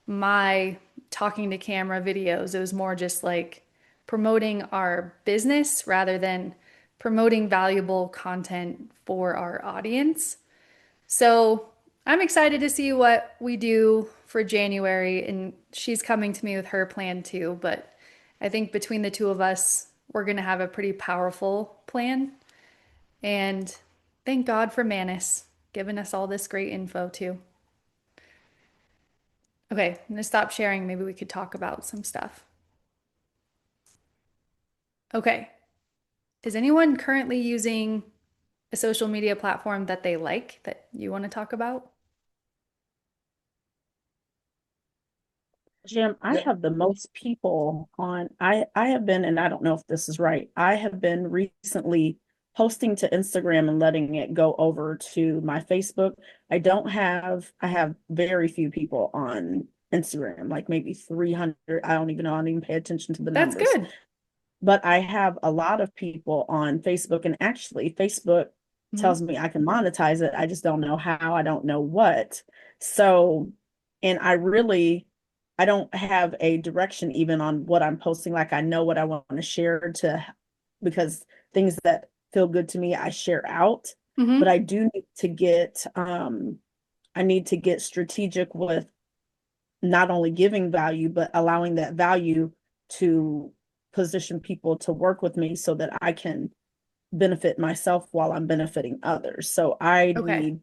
S1: my talking to camera videos. It was more just like promoting our business rather than promoting valuable content for our audience. So I'm excited to see what we do for January, and she's coming to me with her plan too. But I think between the 2 of us, we're going to have a pretty powerful plan. And thank God for Manus giving us all this great info too. Okay, I'm going to stop sharing. Maybe we could talk about some stuff. Okay, is anyone currently using a social media platform that they like that you want to talk about?
S2: Jim, I
S3: Yeah.
S2: have the most people on. I have been, and I don't know if this is right. I have been recently posting to Instagram and letting it go over to my Facebook. I have very few people on Instagram, like maybe 300. I don't even know. I don't even pay attention to the
S1: That's
S2: numbers.
S1: good.
S2: But I have a lot of people on Facebook, and actually, Facebook tells me I can monetize it. I just don't know how. I don't know what. So, and I don't have a direction even on what I'm posting. Like I know what I want to share because things that feel good to me, I share out.
S1: Mm-hmm.
S2: But I do need to I need to get strategic with not only giving value, but allowing that value to position people to work with me so that I can benefit myself while I'm benefiting others. So I
S1: Okay.
S2: need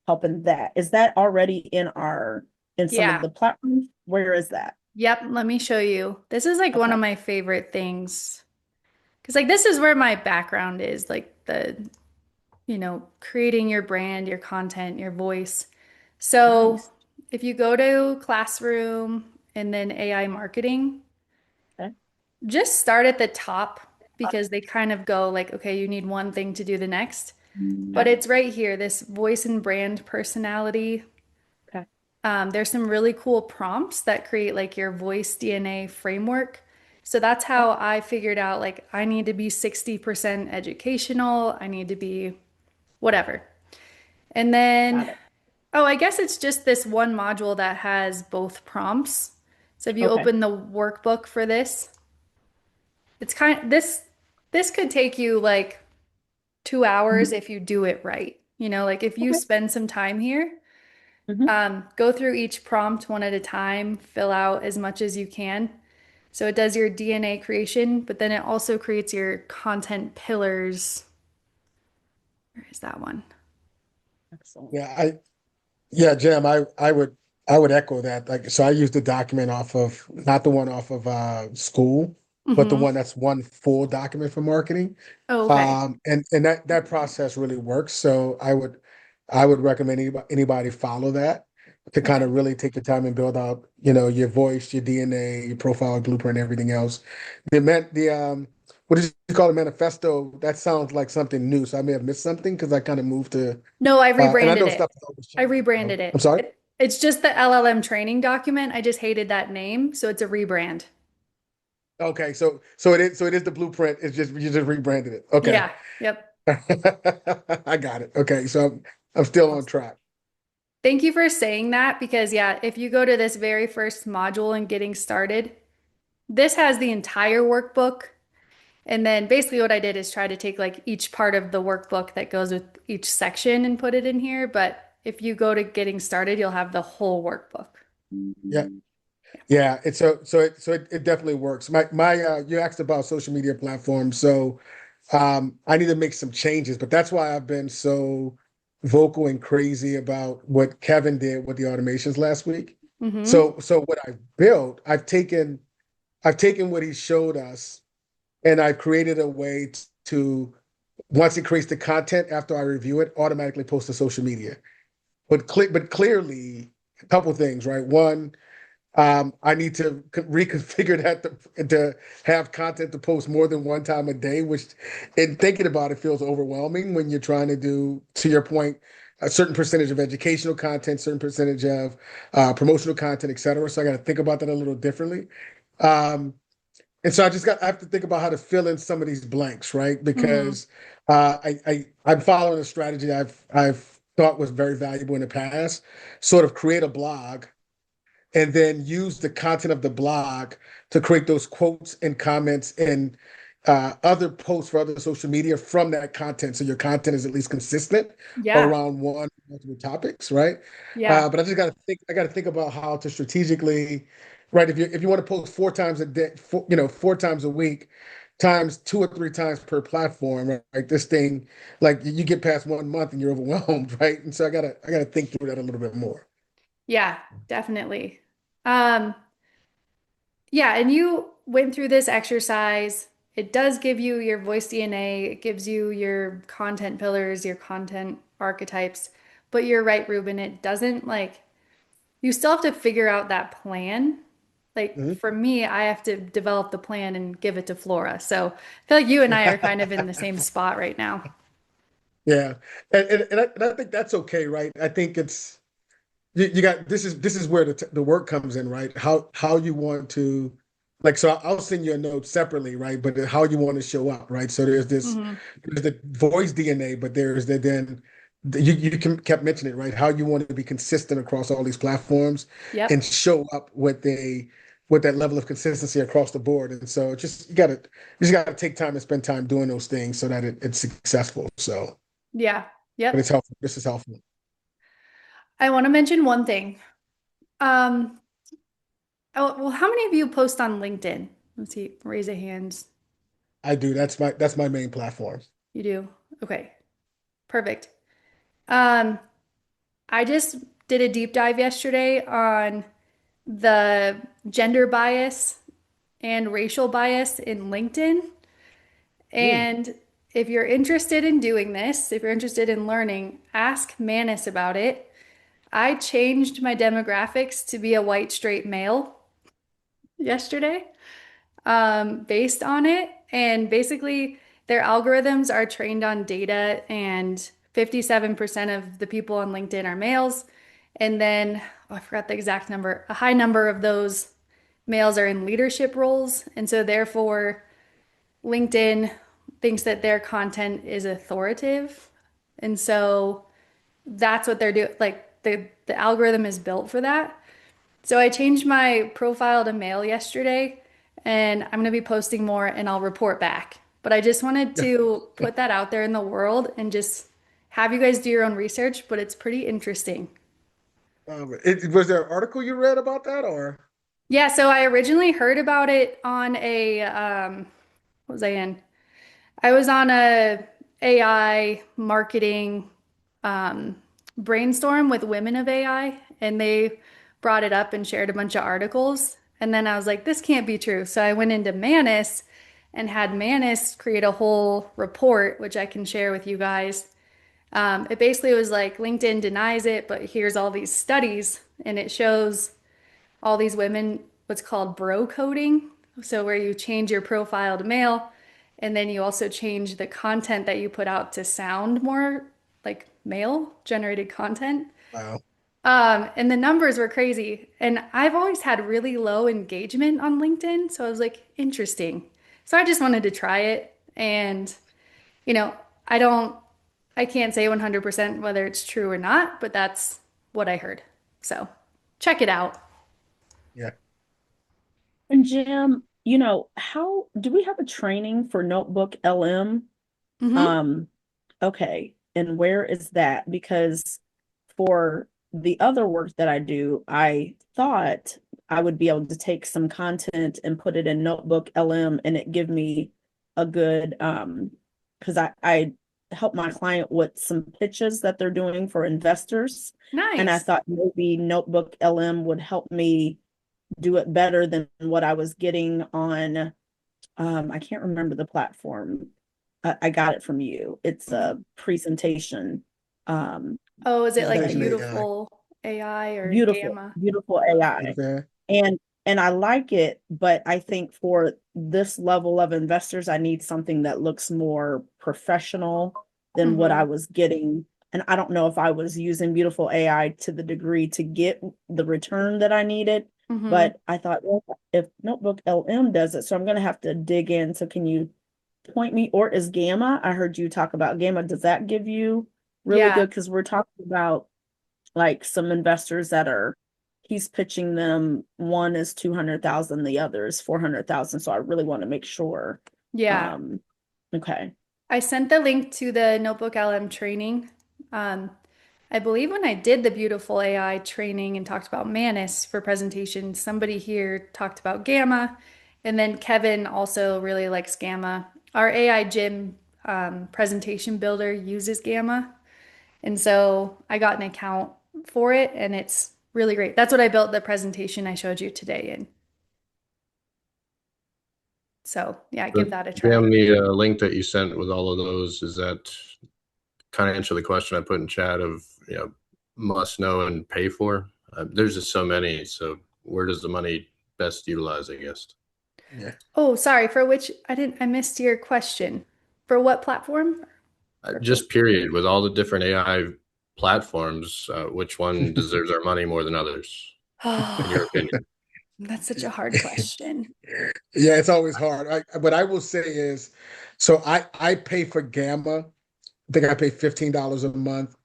S2: help in that. Is that already in some of
S1: Yeah.
S2: the platforms? Where is that?
S1: Yep, let me show you. This is like one
S2: Okay.
S1: of my favorite things. Because like this is where my background is, like creating your brand, your content, your voice. So
S2: Nice.
S1: if you go to classroom and then AI marketing,
S2: Okay.
S1: just start at the top because they kind of go like, okay, you need one thing to do the next. But
S2: Okay.
S1: it's right here, this voice and brand personality.
S2: Okay.
S1: There's some really cool prompts that create like your voice DNA framework. So that's
S2: Okay.
S1: how I figured out like I need to be 60% educational, I need to be whatever. And
S2: Got
S1: then,
S2: it.
S1: oh, I guess it's just this one module that has both prompts. So if you
S2: Okay.
S1: open the workbook for this, it's this could take you like 2 hours
S2: Mhm.
S1: if you do it right. Like if you
S2: Okay.
S1: spend some time here,
S2: Hmm.
S1: go through each prompt one at a time, fill out as much as you can. So it does your DNA creation, but then it also creates your content pillars. Where is that one?
S2: Excellent.
S3: Yeah, yeah, Jam, I would echo that. Like, so I use the document off of not the one off of Skool, but the
S1: Mm-hmm.
S3: one that's one full document for marketing.
S1: Oh, okay.
S3: And that process really works. So I would recommend anybody follow that to kind
S1: Okay.
S3: of really take your time and build out, your voice, your DNA, your profile, blueprint, everything else. What did you call it, manifesto? That sounds like something new. So I may have missed something because I kind of moved to,
S1: No, I
S3: and I
S1: rebranded
S3: know
S1: it.
S3: stuff is always
S1: I
S3: changing. So
S1: rebranded
S3: I'm
S1: it.
S3: sorry.
S1: It's just the LLM training document. I just hated that name, so it's a rebrand.
S3: Okay, so it is the blueprint. It's just you just rebranded it. Okay.
S1: Yeah. Yep.
S3: I got it. Okay, so I'm still on
S1: Awesome.
S3: track.
S1: Thank you for saying that because, yeah, if you go to this very first module and getting started, this has the entire workbook. And then basically what I did is try to take like each part of the workbook that goes with each section and put it in here. But if you go to getting started, you'll have the whole workbook.
S3: Yeah. Yeah, it definitely works. You asked about social media platforms, so I need to make some changes, but that's why I've been so vocal and crazy about what Kevin did with the automations last week.
S1: Mm-hmm.
S3: So what I've built, I've taken what he showed us and I've created a way to once it creates the content after I review it, automatically post to social media. But clearly, a couple things, right? One, I need to reconfigure that to have content to post more than one time a day, which, in thinking about it, feels overwhelming when you're trying to do, to your point, a certain percentage of educational content, certain percentage of promotional content, et cetera. So I got to think about that a little differently. Um, and so I have to think about how to fill in some of these blanks, right?
S1: Mm-hmm.
S3: Because I'm following a strategy I've thought was very valuable in the past, sort of create a blog and then use the content of the blog to create those quotes and comments and other posts for other social media from that content. So your content is at least consistent
S1: Yeah.
S3: around one or multiple topics, right?
S1: Yeah.
S3: But I just got to think. I got to think about how to strategically, right? If you want to post 4 times a day, 4 times a week, times 2 or 3 times per platform, right? This thing, like you get past 1 month and you're overwhelmed, right? And so I gotta think through that a little bit more.
S1: Yeah, definitely. Um, yeah, and you went through this exercise. It does give you your voice DNA, it gives you your content pillars, your content archetypes. But you're right, Ruben, it doesn't like you still have to figure out that plan. Like
S3: Mhm.
S1: for me, I have to develop the plan and give it to Flora. So I feel like you and I are kind of in the same spot right now.
S3: Yeah, and I think that's okay, right? I think it's you got this is where the work comes in, right? How you want to like so I'll send you a note separately, right? But how you want to show up, right? So
S1: Hmm.
S3: there's the voice DNA, but there's the then kept mentioning it, right? How you want to be consistent across all these platforms and
S1: Yep.
S3: show up with that level of consistency across the board. And so you just gotta take time and spend time doing those things so that it's successful. So
S1: Yeah.
S3: but
S1: Yep.
S3: it's helpful. This is helpful.
S1: I want to mention one thing. Um, oh, well, how many of you post on LinkedIn? Let's see, raise a hand.
S3: I do. That's my main platform.
S1: You do? Okay, perfect. Um, I just did a deep dive yesterday on the gender bias and racial bias in LinkedIn.
S3: Mm.
S1: And if you're interested in doing this, if you're interested in learning, ask Manus about it. I changed my demographics to be a white straight male yesterday, based on it. And basically, their algorithms are trained on data, and 57% of the people on LinkedIn are males. And then, oh, I forgot the exact number, a high number of those males are in leadership roles. And so, therefore, LinkedIn thinks that their content is authoritative. And so that's what they're doing. Like the algorithm is built for that. So I changed my profile to male yesterday, and I'm going to be posting more and I'll report back. But I just wanted to put that out there in the world and just have you guys do your own research, but it's pretty interesting.
S3: Was there an article you read about that, or?
S1: Yeah, so I originally heard about it on a what was I in? I was on a AI marketing um, brainstorm with women of AI, and they brought it up and shared a bunch of articles. And then I was like, this can't be true. So I went into Manus and had Manus create a whole report, which I can share with you guys. It basically was like LinkedIn denies it, but here's all these studies, and it shows all these women what's called bro coding. So, where you change your profile to male, and then you also change the content that you put out to sound more like male generated content.
S3: Wow.
S1: And the numbers were crazy. And I've always had really low engagement on LinkedIn. So I was like, interesting. So I just wanted to try it. And, you know, I don't, I can't say 100% whether it's true or not, but that's what I heard. So check it out.
S3: Yeah.
S2: And Jim, how do we have a training for Notebook LM?
S1: Hmm.
S2: Um, okay. And where is that? Because for the other work that I do, I thought I would be able to take some content and put it in Notebook LM and it give me a good because I help my client with some pitches that they're doing for investors. And I
S1: Nice.
S2: thought maybe Notebook LM would help me do it better than what I was getting on I can't remember the platform. I got it from you. It's a presentation. Um,
S1: Oh, is it like
S2: that
S3: Presentation
S2: you
S3: AI.
S1: beautiful AI or
S2: beautiful,
S1: gamma?
S2: beautiful AI.
S3: Okay.
S2: And I like it, but I think for this level of investors, I need something that looks more professional than what I
S1: Hmm.
S2: was getting. And I don't know if I was using beautiful AI to the degree to get the return that I needed,
S1: Hmm.
S2: but I thought, well, if Notebook LM does it, so I'm going to have to dig in. So can you point me, or is Gamma? I heard you talk about Gamma. Does that give you really
S1: Yeah.
S2: good? Because we're talking about like some investors that are he's pitching them, one is 200,000, the other is 400,000, so I really want to make sure.
S1: Yeah.
S2: um okay.
S1: I sent the link to the Notebook LM training. Um, I believe when I did the beautiful AI training and talked about Manus for presentation, somebody here talked about Gamma. And then Kevin also really likes Gamma. Our AI gym presentation builder uses Gamma. And so I got an account for it and it's really great. That's what I built the presentation I showed you today in. So yeah, give
S6: The
S1: that a try.
S6: Jam, the link that you sent with all of those, is that kind of answer the question I put in chat of, must know and pay for? There's just so many. So where does the money best utilize, I guess?
S3: Yeah.
S1: Oh, sorry, for which I missed your question. For what platform? Or for
S6: Just period. With all the different AI platforms, which one deserves our money more than others, in your
S1: Oh,
S6: opinion?
S1: that's such a hard question.
S3: Yeah, it's always hard. What I will say is, so I pay for Gamma. I think I pay $15 a month.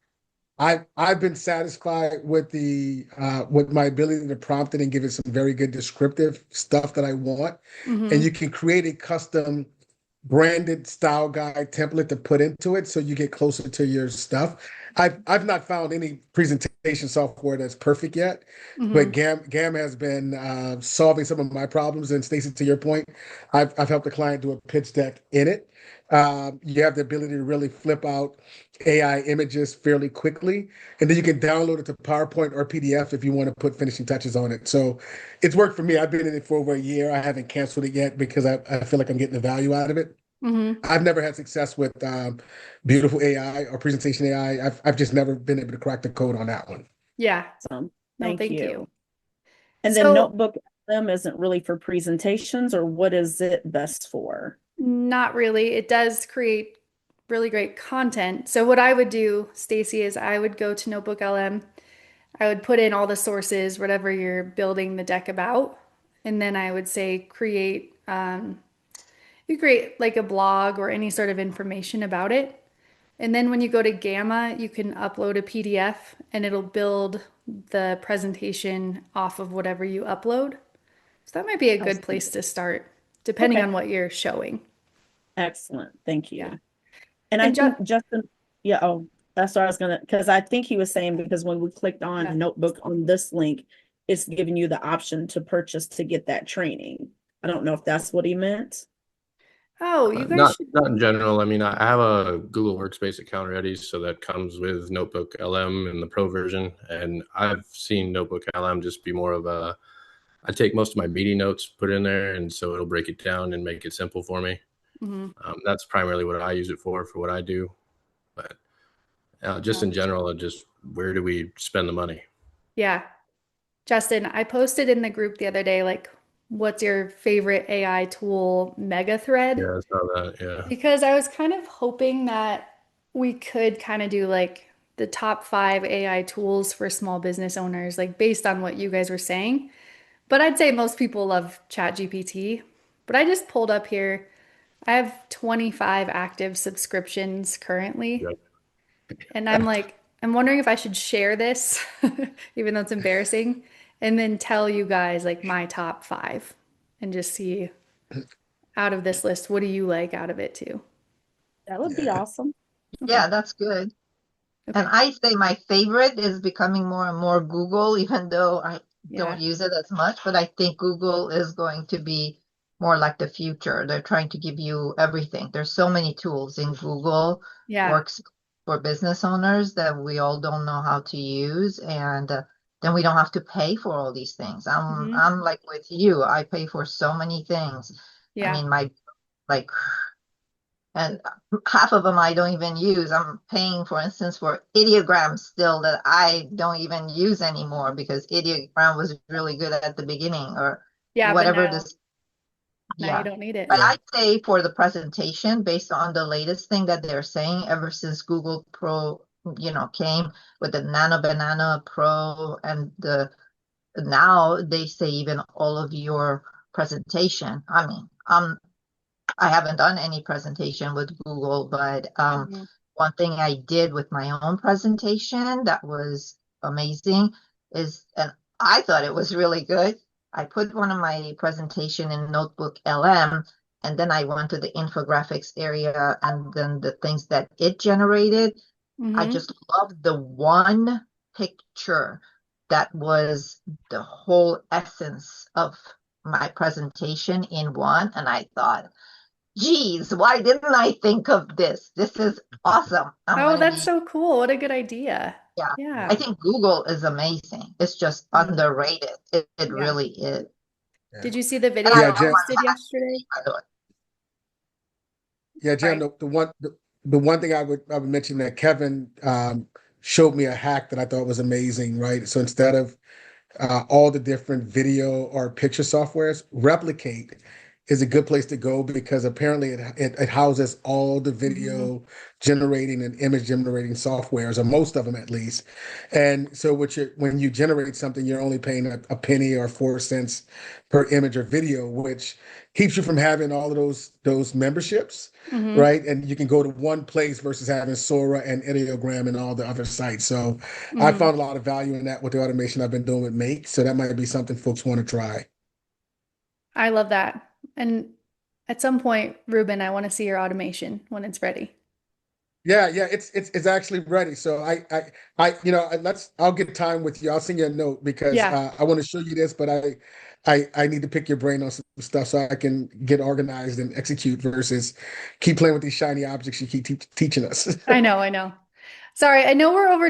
S3: I've been satisfied with the with my ability to prompt it and give it some very good descriptive stuff that I want. And
S1: Hmm.
S3: you can create a custom branded style guide template to put into it so you get closer to your stuff. I've not found any presentation software that's perfect yet, but
S1: Hmm.
S3: Gam has been solving some of my problems. And Stacey, to your point, I've helped a client do a pitch deck in it. You have the ability to really flip out AI images fairly quickly, and then you can download it to PowerPoint or PDF if you want to put finishing touches on it. So it's worked for me. I've been in it for over a year. I haven't canceled it yet because I feel like I'm getting the value out of it.
S1: Hmm.
S3: I've never had success with beautiful AI or presentation AI. I've just never been able to crack the code on that one.
S1: Yeah. No,
S2: Thank
S1: thank
S2: you.
S1: you.
S2: And then
S1: So
S2: Notebook LM isn't really for presentations, or what is it best for?
S1: not really. It does create really great content. So what I would do, Stacy, is I would go to Notebook LM. I would put in all the sources, whatever you're building the deck about, and then I would say create you create like a blog or any sort of information about it. And then when you go to Gamma, you can upload a PDF and it'll build the presentation off of whatever you upload. So that might be a
S2: I
S1: good
S2: see.
S1: place to start, depending on
S2: Okay,
S1: what you're showing.
S2: excellent. Thank
S1: Yeah.
S2: you. And I
S1: And just,
S2: think Justin, yeah, oh, that's what I was gonna, because I think he was saying because when we clicked
S1: yeah.
S2: on Notebook on this link, it's giving you the option to purchase to get that training. I don't know if that's what he meant.
S1: Oh, you guys
S6: Not
S1: should.
S6: not in general. I mean, I have a Google Workspace account already, so that comes with Notebook LM in the Pro version, and I've seen Notebook LM just be more of a. I take most of my meeting notes, put in there, and so it'll break it down and make it simple for me.
S1: Mhm.
S6: That's primarily what I use it for what I do. But just
S1: Oh,
S6: in general, just where do we spend the money?
S1: yeah. Justin, I posted in the group the other day, like, what's your favorite AI tool mega thread?
S6: Yeah, I saw that. Yeah.
S1: Because I was kind of hoping that we could kind of do like the top 5 AI tools for small business owners, like based on what you guys were saying. But I'd say most people love ChatGPT. But I just pulled up here. I have 25 active subscriptions currently.
S6: Yep.
S1: And I'm like, I'm wondering if I should share this, even though it's embarrassing, and then tell you guys like my top 5 and just see out of this list, what do you like out of it too?
S2: That would be
S3: Yeah.
S2: awesome.
S1: Okay.
S4: Yeah, that's good. And
S1: Okay.
S4: I say my favorite is becoming more and more Google, even though I
S1: Yeah.
S4: don't use it as much. But I think Google is going to be more like the future. They're trying to give you everything. There's so many tools in Google
S1: Yeah.
S4: Works for business owners that we all don't know how to use, and then we don't have to pay for all these things.
S1: Hmm.
S4: I'm like with you. I pay for so many things. I
S1: Yeah.
S4: mean, my like and half of them I don't even use. I'm paying, for instance, for ideograms still that I don't even use anymore because ideogram was really good at the beginning or
S1: Yeah, but
S4: whatever
S1: now
S4: this.
S1: you
S4: Yeah.
S1: don't need it.
S4: But
S3: Yeah.
S4: I'd say for the presentation, based on the latest thing that they're saying, ever since Google Pro, came with the Nano Banana Pro and the now they say even all of your presentation. I mean, I haven't done any presentation with Google, but
S1: Mhm.
S4: one thing I did with my own presentation that was amazing is, and I thought it was really good. I put one of my presentation in Notebook LM, and then I went to the infographics area, and then the things that it generated. I
S1: Mhm.
S4: just loved the one picture that was the whole essence of my presentation in one, and I thought, geez, why didn't I think of this? This is awesome. I'm
S1: Oh,
S4: going to
S1: that's
S4: be,
S1: so cool. What a good idea.
S4: yeah. I
S1: Yeah.
S4: think Google is amazing. It's just
S1: Mm.
S4: underrated. It
S1: Yeah.
S4: really is.
S3: Yeah.
S1: Did you see the
S4: And
S1: video
S4: I
S3: Yeah,
S1: I
S4: love
S3: Jam.
S4: my
S1: posted yesterday?
S4: by the way.
S3: Yeah, Jam.
S1: Sorry.
S3: The one thing I would mention that Kevin showed me a hack that I thought was amazing. Right. So instead of all the different video or picture softwares, Replicate is a good place to go because apparently it houses all the
S1: Mhm.
S3: video generating and image generating softwares, or most of them at least. And so when you generate something, you're only paying a penny or 4 cents per image or video, which keeps you from having all of those memberships,
S1: Mhm.
S3: right? And you can go to one place versus having Sora and Ideogram and all the other sites. So I
S1: Mhm.
S3: found a lot of value in that with the automation I've been doing with Make. So that might be something folks want to try.
S1: I love that. And at some point, Ruben, I want to see your automation when it's ready.
S3: Yeah, yeah, it's actually ready. So I'll get time with you. I'll send you a note because
S1: Yeah,
S3: I want to show you this, but I need to pick your brain on some stuff so I can get organized and execute versus keep playing with these shiny objects you keep teaching us.
S1: I know, I know. Sorry, I know we're over